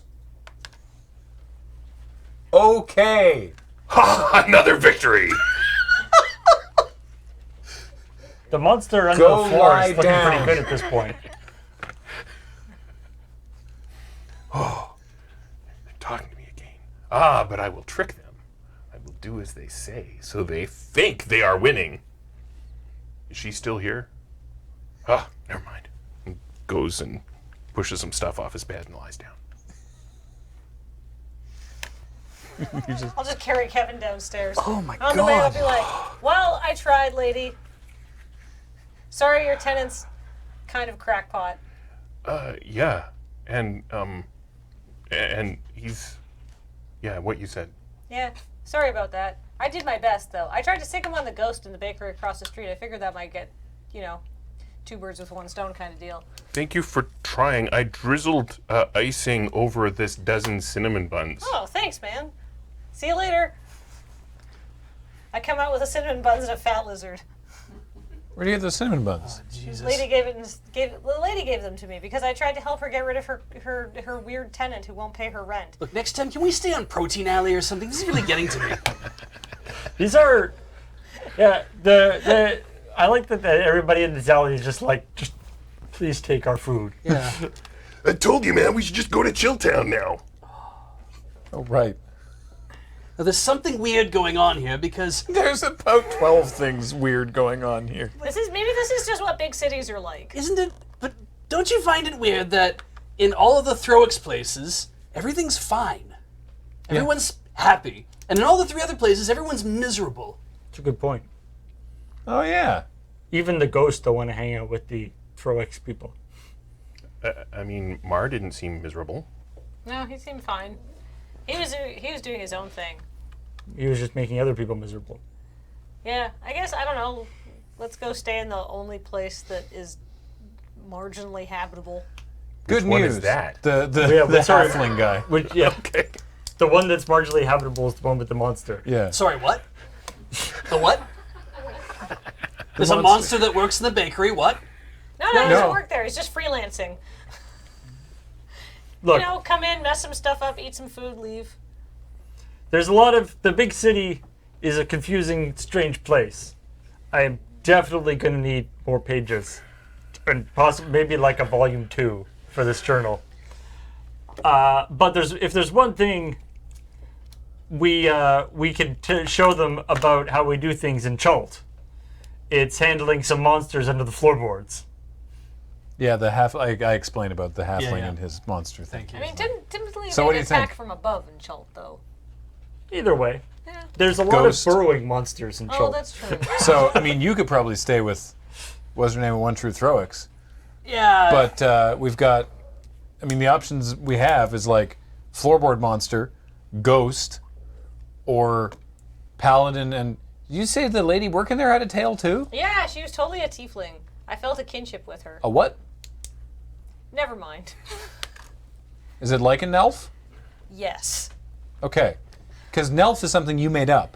Okay. Ha! Another victory. the monster under Go the floor lie is looking down. pretty good at this point. They're talking to me again. Ah, but I will trick them. I will do as they say, so they think they are winning. Is she still here? Ah, never mind. And goes and pushes some stuff off his bed and lies down. I'll just carry Kevin downstairs. Oh my On the way, I'll be like, "Well, I tried, lady. Sorry, your tenant's kind of crackpot." Yeah. And he's... Yeah, what you said. Yeah, sorry about that. I did my best, though. I tried to stick him on the ghost in the bakery across the street. I figured that might get, two birds with one stone kind of deal. Thank you for trying. I drizzled icing over this dozen cinnamon buns. Oh, thanks, man. See you later. I come out with a cinnamon buns and a fat lizard. Where do you get the cinnamon buns? Jesus. The lady gave them to me because I tried to help her get rid of her weird tenant who won't pay her rent. Look, next time, can we stay on Protein Alley or something? This is really getting to me. These are, yeah. I like that everybody in this alley is just like, just please take our food. Yeah. I told you, man, we should just go to Chilltown now. Oh, right. Now, there's something weird going on here because There's about 12 things weird going on here. Maybe this is just what big cities are like. isn't it? But don't you find it weird that in all of the Throix places, everything's fine, everyone's happy, and in all the three other places, everyone's miserable. That's a good point. Oh, yeah. Even the ghosts don't want to hang out with the Throix people. I mean, Mar didn't seem miserable. No, he seemed fine. He was doing his own thing. He was just making other people miserable. Yeah, I guess, I don't know. Let's go stay in the only place that is marginally habitable. Good one news. is that? The Yeah, sorry. halfling guy. Which, yeah, the one that's marginally habitable is the one with the monster. Yeah. Sorry, what? The what? There's a monster that works in the bakery. What? No, he doesn't work there. He's just freelancing. Look, Come in, mess some stuff up, eat some food, leave. there's a lot of, the big city is a confusing, strange place. I am definitely going to need more pages. And possibly, maybe like a volume 2 for this journal. But if there's one thing we can show them about how we do things in Chult, it's handling some monsters under the floorboards. Yeah, I explained about the halfling and his monster thing. Thank you. I mean, typically So they what do you attack think? from above in Chult, though. Either way, Yeah. there's a lot Ghost. of burrowing monsters in Chult. Oh, that's true. So, I mean, you could probably stay with, what's her name, One True Throix. Yeah. But we've got, I mean, the options we have is like floorboard monster, ghost, or paladin. And you say the lady working there had a tail too? Yeah, she was totally a tiefling. I felt a kinship with her. A what? Never mind. Is it like a Nelf? Yes. Okay. Because Nelf is something you made up.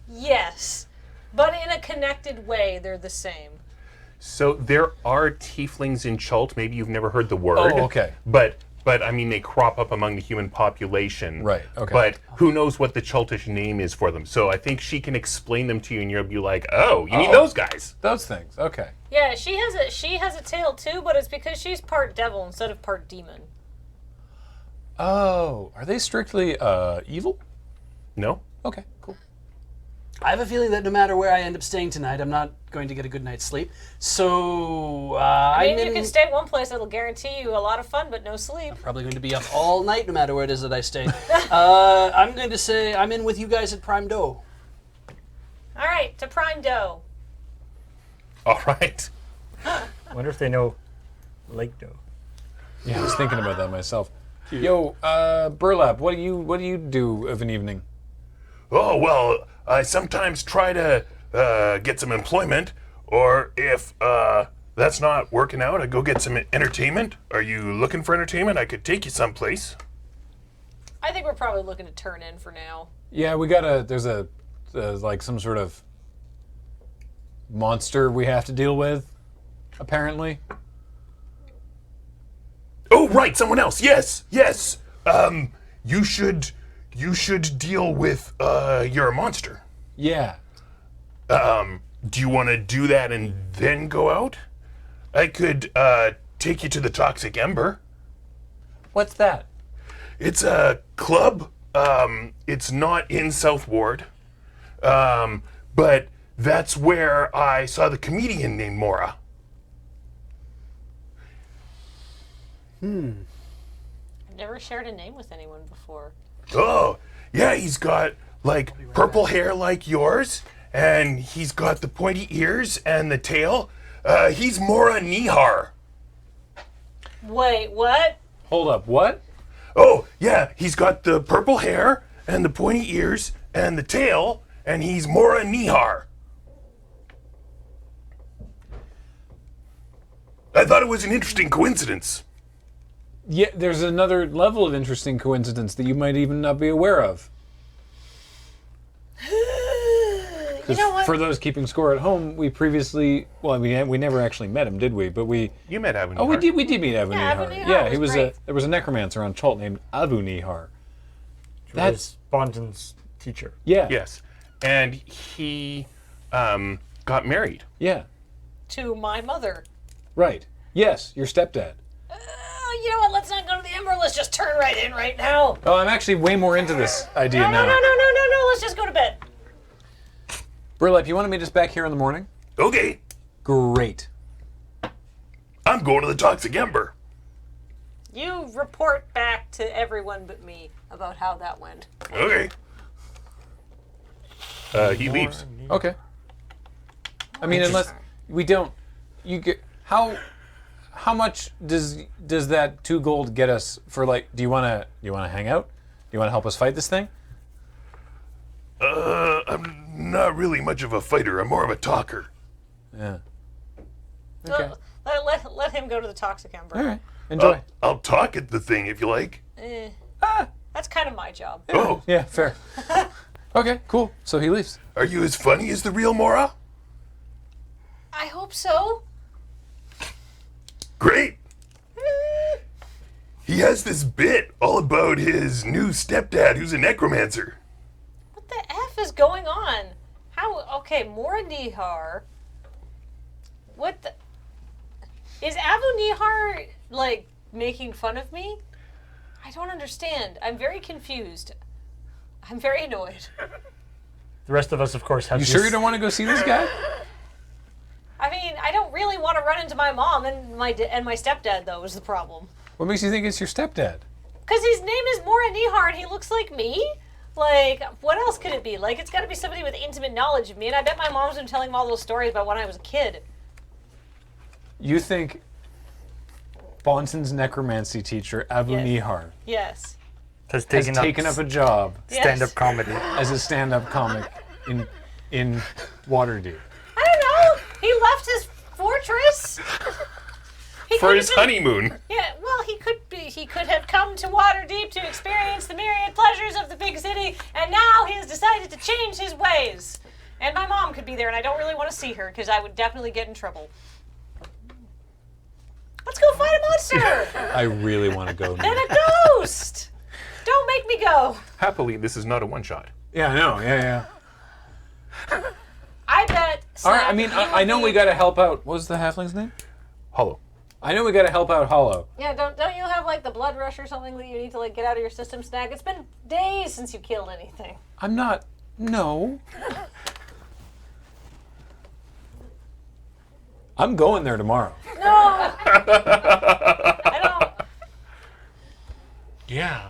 Yes. But in a connected way, they're the same. So there are tieflings in Chult. Maybe you've never heard the word. Oh, okay. But I mean, they crop up among the human population. Right, okay. But who knows what the Chultish name is for them? So I think she can explain them to you, and you'll be like, "Oh, you mean those guys?" Those things. Okay. Yeah, she has a tail too, but it's because she's part devil instead of part demon. Oh, are they strictly evil? No. Okay, cool. I have a feeling that no matter where I end up staying tonight, I'm not going to get a good night's sleep. So I I'm mean, you can stay one place that'll guarantee you a lot of fun, but no sleep. probably going to be up all night no matter where it is that I stay. I'm going to say I'm in with you guys at Prime Dough. All right, to Prime Dough. All right. Wonder if they know Lake Doe. Yeah, I was thinking about that myself. Yo, Burlap, what do you do of an evening? Oh, well, I sometimes try to get some employment, or if that's not working out, I go get some entertainment. Are you looking for entertainment? I could take you someplace. I think we're probably looking to turn in for now. Yeah, there's like some sort of monster we have to deal with, apparently. Oh, right, someone else. Yes. You should deal with you're a monster. Yeah. Do you want to do that and then go out? I could take you to the Toxic Ember. What's that? It's a club. It's not in South Ward. But that's where I saw the comedian named Mora. I've never shared a name with anyone before. Oh, yeah, he's got like purple hair like yours, and he's got the pointy ears and the tail. He's Mora Nihar. Wait, what? Hold up, what? Oh, yeah, he's got the purple hair and the pointy ears and the tail, and he's Mora Nihar. I thought it was an interesting coincidence. Yeah, there's another level of interesting coincidence that you might even not be aware of. You know what? For those keeping score at home, we previously, well, we never actually met him, did we? But You met Abu we did meet Abu Yeah, Nihar. Abu Nihar Yeah, was he was great. there was a necromancer on Chult named Abu Nihar. That's Bonton's teacher. Yeah. Yes. And he got married. Yeah. To my mother. Right. Yes, your stepdad. You know what? Let's not go to the Ember. Let's just turn right in right now. Oh, I'm actually way more into this idea No. now. Let's just go to bed. Burlap, you want to meet us back here in the morning? Okay, Great. I'm going to the Toxic Ember. You report back to everyone but me about how that went. Okay. He leaves. Okay. I mean, unless we don't, you get how much does that 2 gold get us for, like? Do you want to hang out? Do you want to help us fight this thing? I'm not really much of a fighter. I'm more of a talker. Yeah. Okay. Let him go to the Toxic Ember. All right. Enjoy. I'll talk at the thing if you like. That's kind of my job. Oh, Yeah. Fair. Okay. Cool. So he leaves. are you as funny as the real Mora? I hope so. Great. He has this bit all about his new stepdad who's a necromancer. What the F is going on? How? Okay, Mora Nihar. What the? Is Abu Nihar, like, making fun of me? I don't understand. I'm very confused. I'm very annoyed. The rest of us, of course, have You this. sure you don't want to go see this guy? I mean, I don't really want to run into my mom and my stepdad, though, is the problem. What makes you think it's your stepdad? Because his name is Mora Nihar and he looks like me? Like, what else could it be? Like, it's got to be somebody with intimate knowledge of me, and I bet my mom's been telling him all those stories about when I was a kid. You think Bonton's necromancy teacher, Abu Yes. Nihar, Yes. has has taken, taken up a job stand-up Yes. comedy. as a stand-up comic in Waterdeep. I don't know. He left his fortress. He For could his have been- honeymoon. Yeah, well, he could have come to Waterdeep to experience the myriad pleasures of the big city, and now he has decided to change his ways. And my mom could be there, and I don't really want to see her because I would definitely get in trouble. Let's go fight a monster I really want to go. and a ghost. Don't make me go. Happily, this is not a one-shot. Yeah, I know. Yeah. I bet. All right. I Slap, mean, you I would know be- we got to help out. What was the halfling's name? Hollow. I know we got to help out Hollow. Yeah, don't you have like the blood rush or something that you need to like get out of your system snack? It's been days since you killed anything. I'm not No. I'm going there tomorrow. No! I don't. Yeah.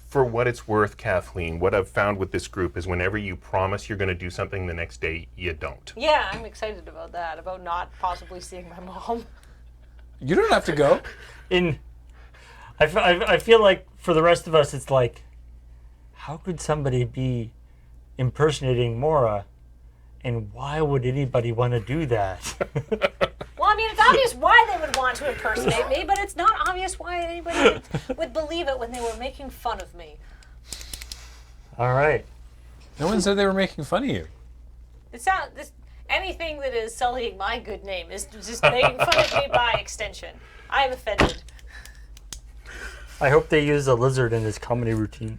For what it's worth, Kathleen, what I've found with this group is whenever you promise you're going to do something the next day, you don't. Yeah, I'm excited about that, about not possibly seeing my mom. You don't have to go. I feel like for the rest of us, it's like, how could somebody be impersonating Mora, and why would anybody want to do that? Well, I mean, it's obvious why they would want to impersonate me, but it's not obvious why anybody would believe it when they were making fun of me. All right. No one said they were making fun of you. Anything that is sullying my good name is just making fun of me by extension. I am offended. I hope they use a lizard in his comedy routine.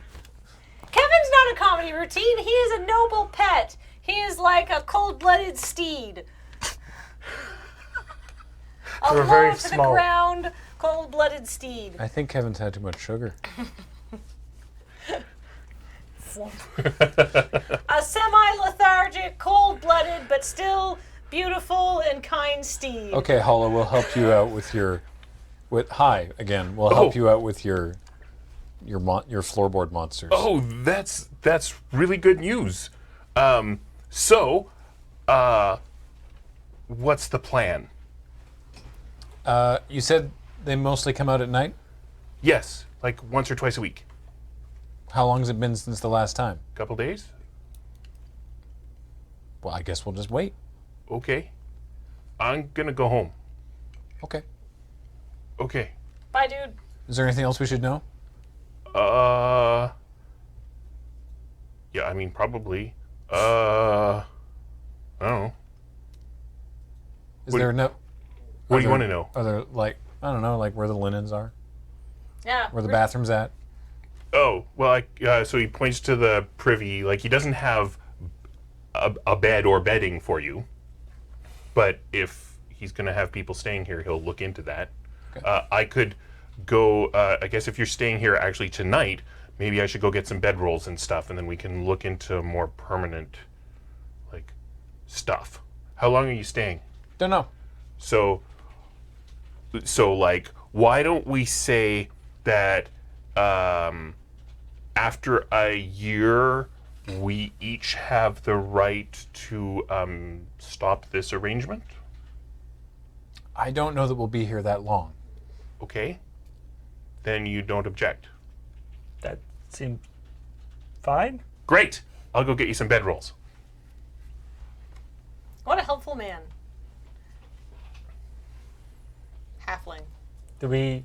Kevin's not a comedy routine. He is a noble pet. He is like a cold-blooded steed. A They're very low to the small. ground, cold-blooded steed. I think Kevin's had too much sugar. A semi-lethargic, cold-blooded, but still beautiful and kind steed. Okay, Hollow, we'll help you out with your... Hi, again. We'll help you out with your floorboard monsters. Oh, that's really good news. What's the plan? You said they mostly come out at night? Yes, like once or twice a week. How long has it been since the last time? Couple days? Well, I guess we'll just wait. Okay. I'm gonna go home. Okay. Okay. Bye, dude. Is there anything else we should know? Yeah, I mean, probably. I don't know. Is there no... What do you want to know? Are there, like, I don't know, like where the linens are? Yeah. Where the bathroom's at? Oh, well, so he points to the privy. Like, he doesn't have a bed or bedding for you. But if he's going to have people staying here, he'll look into that. Okay. I could go, I guess if you're staying here actually tonight, maybe I should go get some bedrolls and stuff, and then we can look into more permanent, like, stuff. How long are you staying? Don't know. So like, why don't we say that after a year, we each have the right to stop this arrangement? I don't know that we'll be here that long. Okay. Then you don't object. That seems fine. Great. I'll go get you some bedrolls. What a helpful man. Halfling. Do we?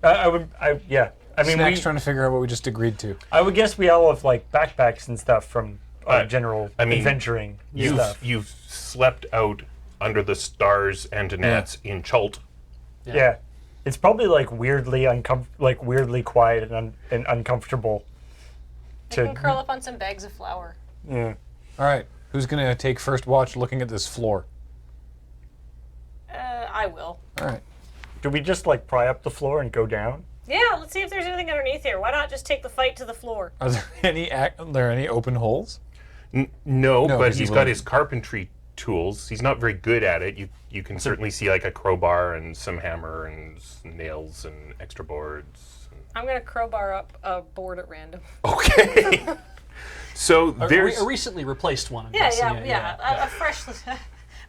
Yeah. I mean, Snack's trying to figure out what we just agreed to. I would guess we all have like backpacks and stuff from general adventuring stuff. You've slept out under the stars and gnats in Chult. Yeah. It's probably like weirdly weirdly quiet and uncomfortable. You can curl up on some bags of flour. Yeah. All right. Who's going to take first watch looking at this floor? I will. All right. Do we just like pry up the floor and go down? Yeah, let's see if there's anything underneath here. Why not just take the fight to the floor? Are there any open holes? No, but 'cause he he's got won't. his carpentry tools. He's not very good at it. You can certainly see like a crowbar and some hammer and nails and extra boards. I'm going to crowbar up a board at random. Okay. So there's A recently replaced one. I'm Yeah, guessing. yeah. A fresh...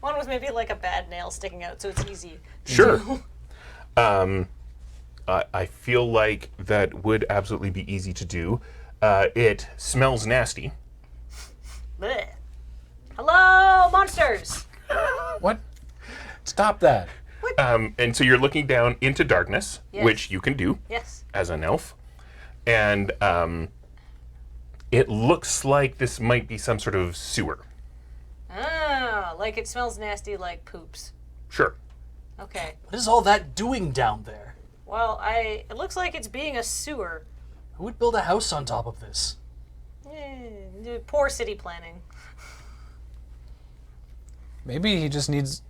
One was maybe like a bad nail sticking out, so it's easy. to Sure. do. I feel like that would absolutely be easy to do. It smells nasty. Blech. Hello, monsters! What? Stop that. And so you're looking down into darkness, Yes. which you can do Yes. as an elf. And it looks like this might be some sort of sewer. Ah, like it smells nasty like poops. Sure. Okay. What is all that doing down there? Well, it looks like it's being a sewer. Who would build a house on top of this? Poor city planning. Maybe he just needs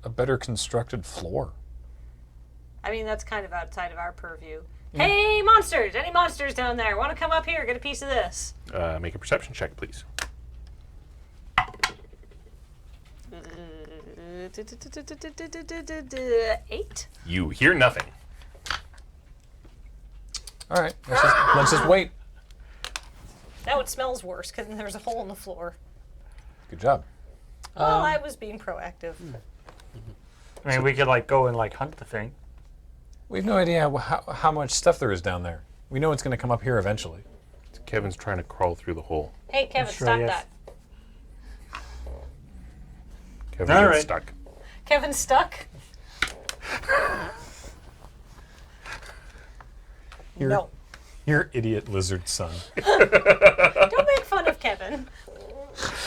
a better constructed floor. I mean, that's kind of outside of our purview. Hey, monsters! Any monsters down there? Want to come up here, get a piece of this? Make a perception check, please. 8. You hear nothing. All right, let's just wait. Now it smells worse because there's a hole in the floor. Good job. Well, I was being proactive. I mean, we could like go and like hunt the thing. We have no idea how much stuff there is down there. We know it's going to come up here eventually. Kevin's trying to crawl through the hole. Hey, Kevin, Sure, stop yes. that. Kevin All gets right. stuck. Kevin's stuck? No. Your idiot lizard son. Don't make fun of Kevin.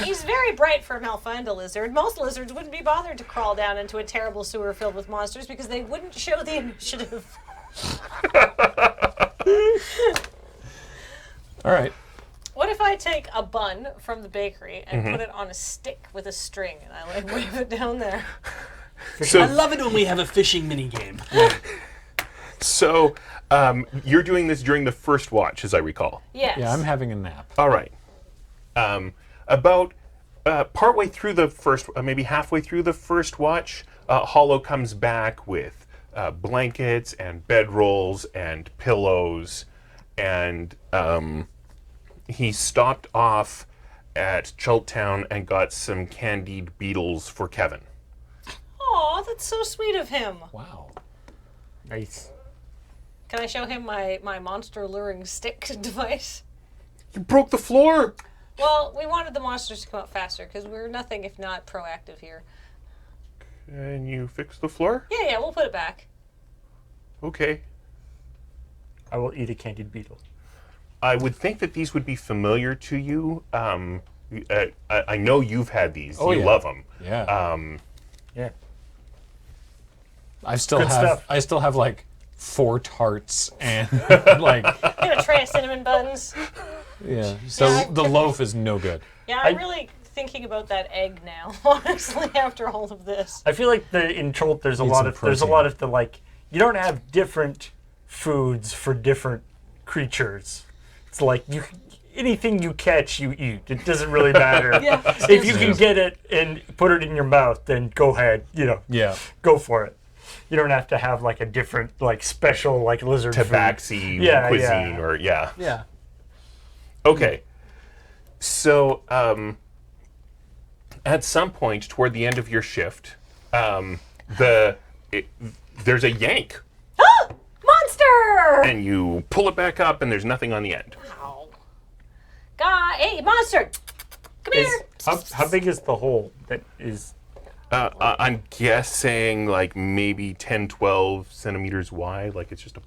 He's very bright for an alpha and a lizard. Most lizards wouldn't be bothered to crawl down into a terrible sewer filled with monsters because they wouldn't show the initiative. All right. What if I take a bun from the bakery and put it on a stick with a string and I like wave it down there? I So, love it when we have a fishing mini game. so you're doing this during the first watch, as I recall. Yes. Yeah, I'm having a nap. All right. About partway through the first, maybe halfway through the first watch, Hollow comes back with blankets and bedrolls and pillows, and he stopped off at Chult Town and got some candied beetles for Kevin. Aw, that's so sweet of him. Wow. Nice. Can I show him my monster luring stick device? You broke the floor! Well, we wanted the monsters to come up faster because we're nothing if not proactive here. Can you fix the floor? Yeah, we'll put it back. Okay. I will eat a candied beetle. I would think that these would be familiar to you. I know you've had these. Oh, you yeah. love them. Yeah. Yeah. I still Good stuff. have like 4 tarts and like Get a tray of cinnamon buns. yeah. Yeah, The loaf is no good. Yeah, I'm really thinking about that egg now, honestly, after all of this. I feel like in Chult there's a Need lot some of protein. the like you don't have different foods for different creatures. It's like anything you catch you eat. It doesn't really matter. Yeah, If you can get it and put it in your mouth, then go ahead. Yeah. Go for it. You don't have to have like a different like special like lizard food. Tabaxi Yeah, cuisine yeah. or yeah. Yeah. Okay. So at some point toward the end of your shift, there's a yank, Monster! and you pull it back up, and there's nothing on the end. Ow. Guy, hey, monster! Come here! How big is the hole that is? I'm guessing like maybe 10, 12 centimeters wide. Like it's just a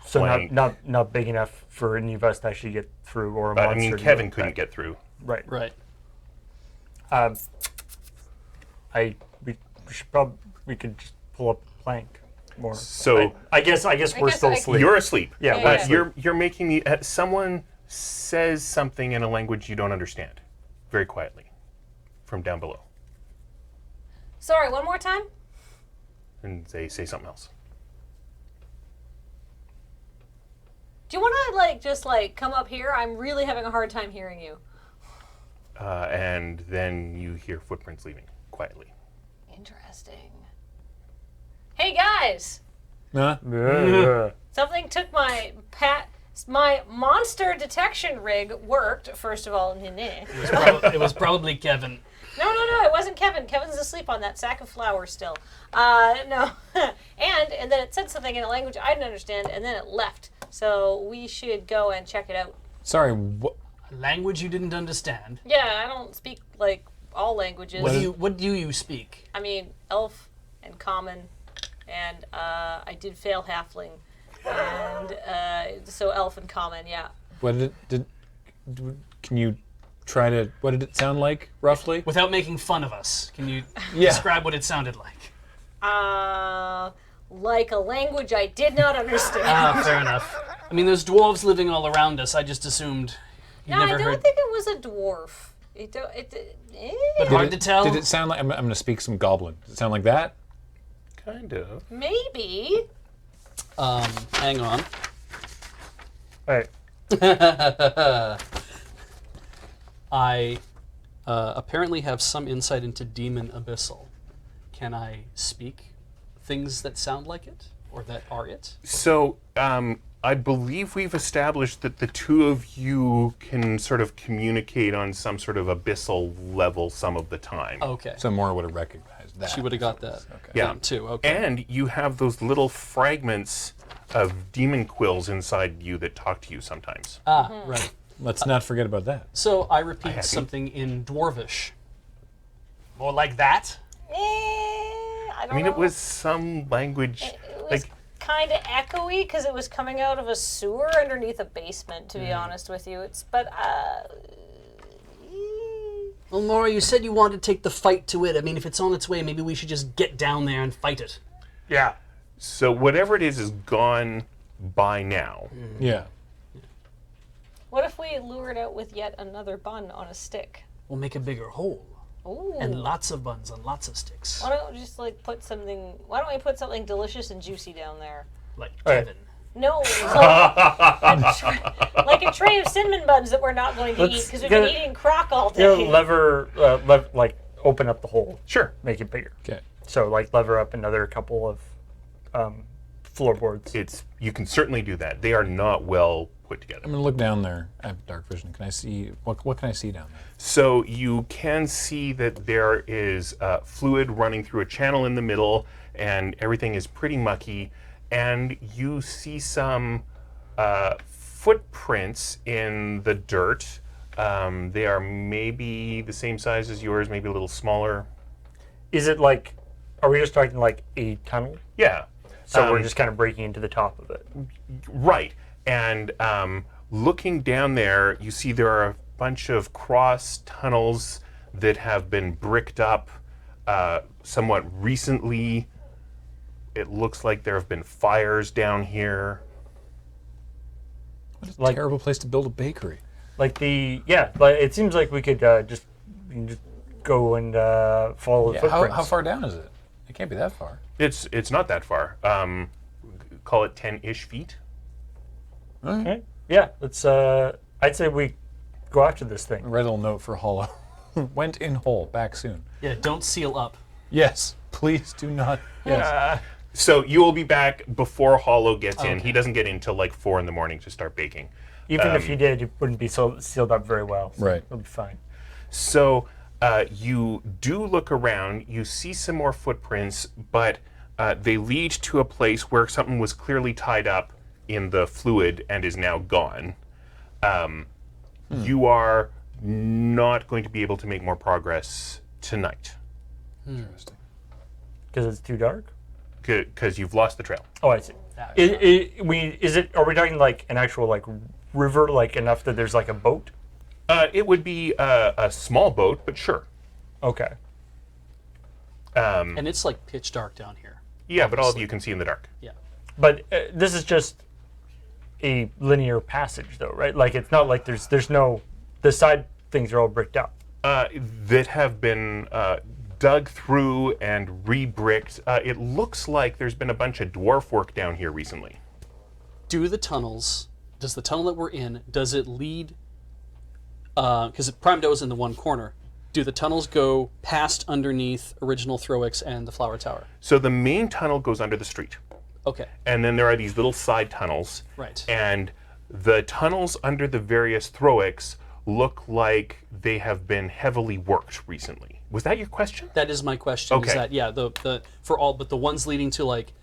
So plank. not big enough for any of us to actually get through, or a I monster. mean, to Kevin get couldn't back. get through. Right. Right. We could just pull up a plank more. So I guess we're guess still I- asleep. you're asleep. Yeah, Yeah, we're yeah. asleep. You're making the someone says something in a language you don't understand, very quietly, from down below, Sorry, one more time? and they say something else. Do you want to, just come up here? I'm really having a hard time hearing you. And then you hear footprints leaving quietly. Interesting. Hey, guys! Huh? Yeah. Something took my monster detection rig worked, first of all. It was probably Kevin. No, it wasn't Kevin. Kevin's asleep on that sack of flour still. No. and then it said something in a language I didn't understand, and then it left. So we should go and check it out. Sorry. What? A language you didn't understand. Yeah, I don't speak, all languages. What do you speak? I mean, elf and common, and I did fail halfling. And so elf and common, yeah. What can you try to? What did it sound like roughly? Without making fun of us, can you Yeah. describe what it sounded like? Like a language I did not understand. Fair enough. I mean, there's dwarves living all around us. I just assumed you No, I never don't heard. think it was a dwarf. But hard to tell. Did it sound like? I'm going to speak some Goblin. Does it sound like that? Kind of. Maybe. Hang on. All right. I apparently have some insight into Demon Abyssal. Can I speak things that sound like it, or that are it? So, I believe we've established that the two of you can sort of communicate on some sort of abyssal level some of the time. Okay. So Mora would have recognized that. She would have got that. Okay. Yeah. Too. Okay. And you have those little fragments of demon quills inside you that talk to you sometimes. Right. Let's not forget about that. So I repeat have you. something in Dwarvish. More like that. I don't I mean, know. it was some language. It was like, kind of echoey because it was coming out of a sewer underneath a basement. To be honest with you, Well, Mora, you said you wanted to take the fight to it. I mean, if it's on its way, maybe we should just get down there and fight it. Yeah. so whatever it is gone by now. Yeah. What if we lure it out with yet another bun on a stick? We'll make a bigger hole. Ooh. And lots of buns on lots of sticks. Why don't we just like put something? Why don't we put something delicious and juicy down there? Like right. Kevin. No, like a tray of cinnamon buns that we're not going to eat because we've been eating crock all day. Like open up the hole, Sure. make it bigger. Okay. So like lever up another couple of floorboards. You can certainly do that. They are not well put together. I'm gonna look down there. I have dark vision. Can I see what can I see down there? So you can see that there is fluid running through a channel in the middle, and everything is pretty mucky. And you see some footprints in the dirt. They are maybe the same size as yours, maybe a little smaller. Is it like, are we just talking like a tunnel? Yeah. So we're just kind of breaking into the top of it. Right. And looking down there, you see there are a bunch of cross tunnels that have been bricked up somewhat recently. It looks like there have been fires down here. What a Like- terrible place to build a bakery. Like it seems like we could just go and follow the Yeah, footprints. how far down is it? It can't be that far. It's not that far. Call it 10-ish feet. Okay. Yeah, let's. I'd say we go after this thing. Red little note for Hollow. Went in hole. Back soon. Yeah, don't seal up. Yes. Please do not. Yes. So you will be back before Hollow gets in. Okay. He doesn't get in till like 4 in the morning to start baking. Even if you did, it wouldn't be sealed up very well. So Right. It'll be fine. So you do look around. You see some more footprints, but they lead to a place where something was clearly tied up in the fluid and is now gone. You are not going to be able to make more progress tonight Interesting. Because it's too dark. because you've lost the trail. Oh, I see. Are we talking like an actual like river, like enough that there's like a boat? It would be a small boat, but sure. Okay. And it's like pitch dark down here. Yeah, but all of you can see in the dark. Yeah. But this is just a linear passage, though, right? Like it's not like there's no the side things are all bricked up. That have been dug through and re-bricked. It looks like there's been a bunch of dwarf work down here recently. Does the tunnel that we're in, does it lead, because Prime Doe's in the one corner, do the tunnels go past underneath Original Throix and the Flower Tower? So the main tunnel goes under the street. Okay, And then there are these little side tunnels. right. And the tunnels under the various Throix look like they have been heavily worked recently. Was that your question? That is my question. Okay. Is that, yeah, but the ones leading to like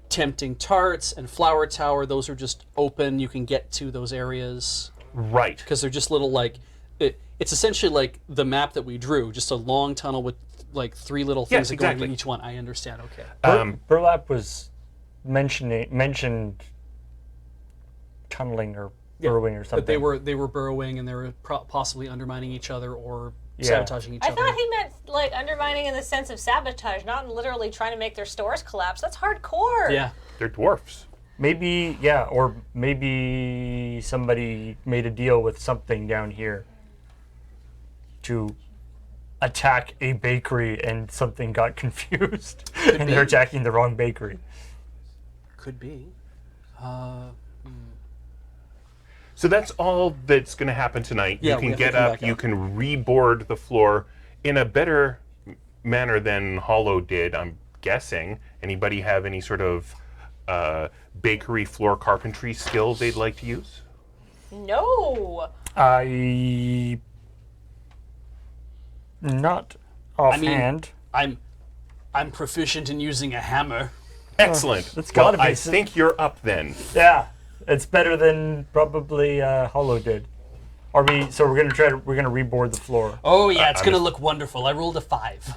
Tempting Tarts and Flower Tower, those are just open. You can get to those areas Right. because they're just little like it's essentially like the map that we drew, just a long tunnel with like three little things Yes, that go into exactly. each one. I understand. Okay. Burlap was mentioned tunneling or burrowing or something. But they were burrowing and they were possibly undermining each other or Yeah. sabotaging each I other. thought he meant like undermining in the sense of sabotage, not literally trying to make their stores collapse. That's hardcore. Yeah. They're dwarfs. Maybe, yeah, or maybe somebody made a deal with something down here to attack a bakery and something got confused and they're attacking the wrong bakery. Could be. So that's all that's going to happen tonight. Yeah, You we can have to get come up, back you up. can reboard the floor in a better manner than Hollow did, I'm guessing. Anybody have any sort of bakery floor carpentry skill they'd like to use? No. Not offhand. I'm proficient in using a hammer. Excellent. that's Well, gotta be I some- think you're up then. Yeah, it's better than probably Hollow did. We're gonna reboard the floor. Oh yeah, it's I'm gonna just- look wonderful. I rolled a 5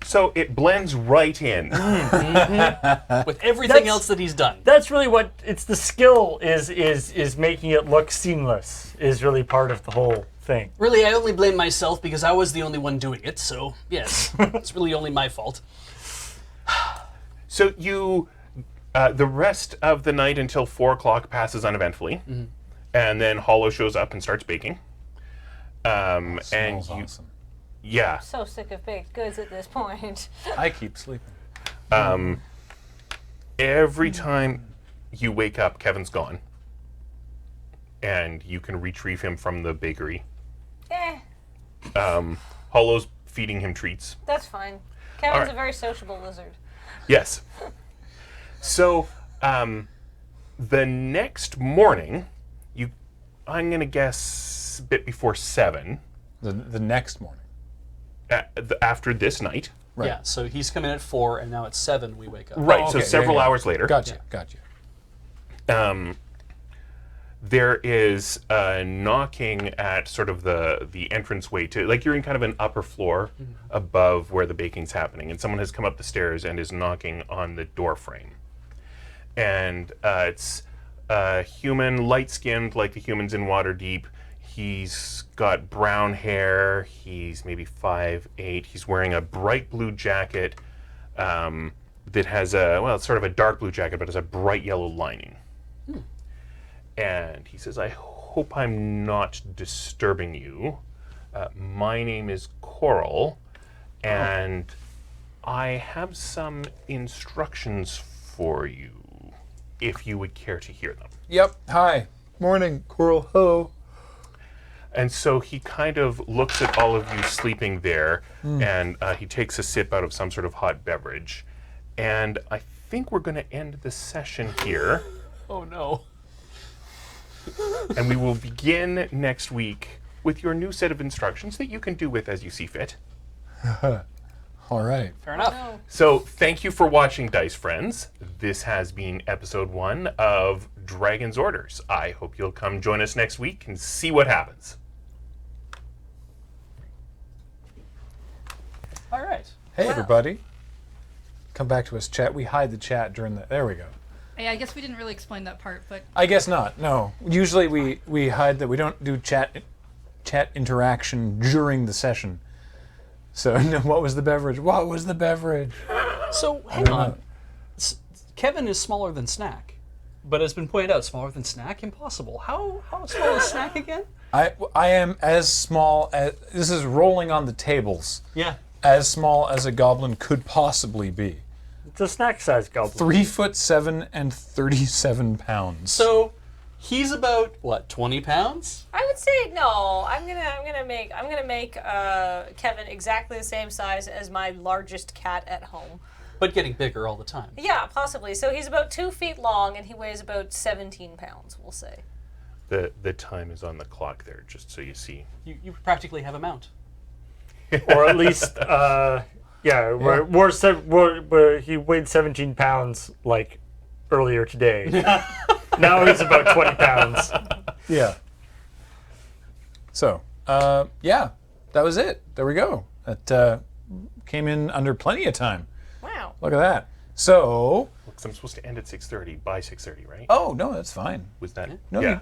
So it blends right in. with everything That's- else that he's done. That's really what it's the skill is making it look seamless is really part of the whole thing. Really, I only blame myself because I was the only one doing it. So yes, it's really only my fault. So you, the rest of the night until 4 o'clock passes uneventfully, and then Hollow shows up and starts baking. And Smells you, awesome. yeah, So sick of baked goods at this point. I keep sleeping. every time you wake up, Kevin's gone, and you can retrieve him from the bakery. Hollow's feeding him treats. That's fine. Kevin's Alright. a very sociable lizard. Yes. So, the next morning, I'm gonna guess a bit before 7, The next morning. after this night. Right. Yeah. So he's coming at 4, and now at 7 we wake up. Right. Oh, So okay, several yeah, yeah. hours later. Gotcha. There is knocking at sort of the entranceway to, like, you're in kind of an upper floor above where the baking's happening, and someone has come up the stairs and is knocking on the door frame. And it's human, light-skinned, like the humans in Waterdeep. He's got brown hair. He's maybe 5'8". He's wearing a bright blue jacket that has it's sort of a dark blue jacket, but has a bright yellow lining. And he says, I hope I'm not disturbing you. My name is Coral, and I have some instructions for you, if you would care to hear them. Yep. Hi. Morning, Coral. Ho. And so he kind of looks at all of you sleeping there, and he takes a sip out of some sort of hot beverage. And I think we're going to end the session here. Oh no. And we will begin next week with your new set of instructions that you can do with as you see fit. All right. Fair enough. No. So thank you for watching, Dice Friends. This has been episode 1 of Dragon's Orders. I hope you'll come join us next week and see what happens. All right. Hey, everybody. Come back to us, chat. We hide the chat during the. There we go. Hey, I guess we didn't really explain that part, but I guess not. No. Usually we hide that. We don't do chat interaction during the session. So no, what was the beverage? What was the beverage? So hang on. Kevin is smaller than Snack, but has been pointed out smaller than Snack. Impossible. How small is Snack again? I am as small as this is rolling on the tables. Yeah. As small as a goblin could possibly be. It's a snack size goblin. 3'7" and 37 pounds. So he's about what, 20 pounds? I would say no. I'm gonna make Kevin exactly the same size as my largest cat at home. But getting bigger all the time. Yeah, possibly. So he's about 2 feet long and he weighs about 17 pounds. We'll say. The time is on the clock there, just so you see. You practically have a mount. Or at least, where he weighed 17 pounds like earlier today. Now he's about 20 pounds. Yeah. So, yeah, that was it. There we go. That came in under plenty of time. Wow. Look at that. So, Look, I'm supposed to end at 6:30, by 6:30, right? oh no, that's fine. Was that? No, yeah.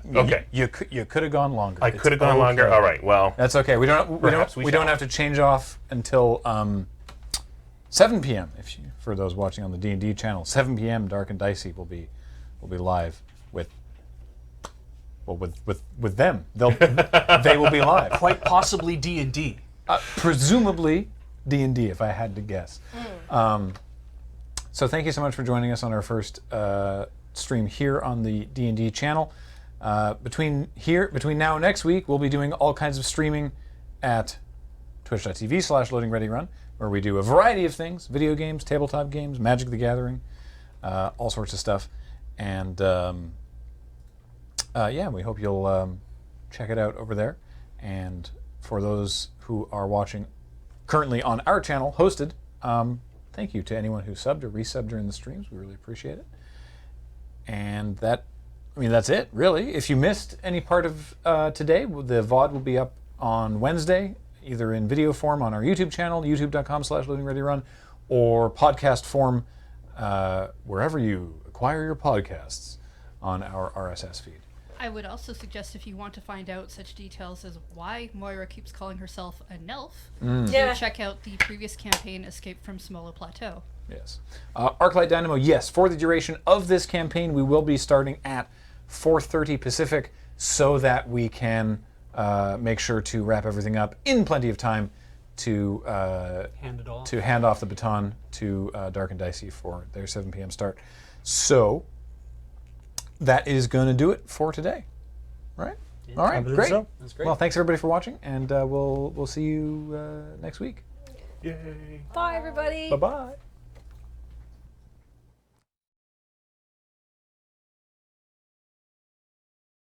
you, you could have gone longer. I could have gone longer. All right. Well, That's okay. We don't Perhaps we don't shall. have to change off until 7 p.m. For those watching on the D&D channel. 7 p.m. Dark and Dicey will be live with them. They will be live. Quite possibly D&D. Presumably D&D, if I had to guess. So thank you so much for joining us on our first stream here on the D&D channel. Between now and next week, we'll be doing all kinds of streaming at twitch.tv/loadingreadyrun, where we do a variety of things: video games, tabletop games, Magic the Gathering, all sorts of stuff. And we hope you'll check it out over there. And for those who are watching currently on our channel, hosted, thank you to anyone who subbed or resubbed during the streams. We really appreciate it. And that's it, really. If you missed any part of today, the VOD will be up on Wednesday, either in video form on our YouTube channel, youtube.com/loadingreadyrun, or podcast form wherever you acquire your podcasts on our RSS feed. I would also suggest, if you want to find out such details as why Moira keeps calling herself a Nelf, to check out the previous campaign, Escape from Semolo Plateau. Yes. Arclight Dynamo, yes. For the duration of this campaign, we will be starting at 4:30 Pacific so that we can make sure to wrap everything up in plenty of time to hand off the baton to Dark and Dicey for their 7 p.m. start. So that is going to do it for today. Right? Yeah, all right, great. So. That's great. Well, thanks everybody for watching, and we'll see you next week. Yay. Bye, everybody. Bye-bye.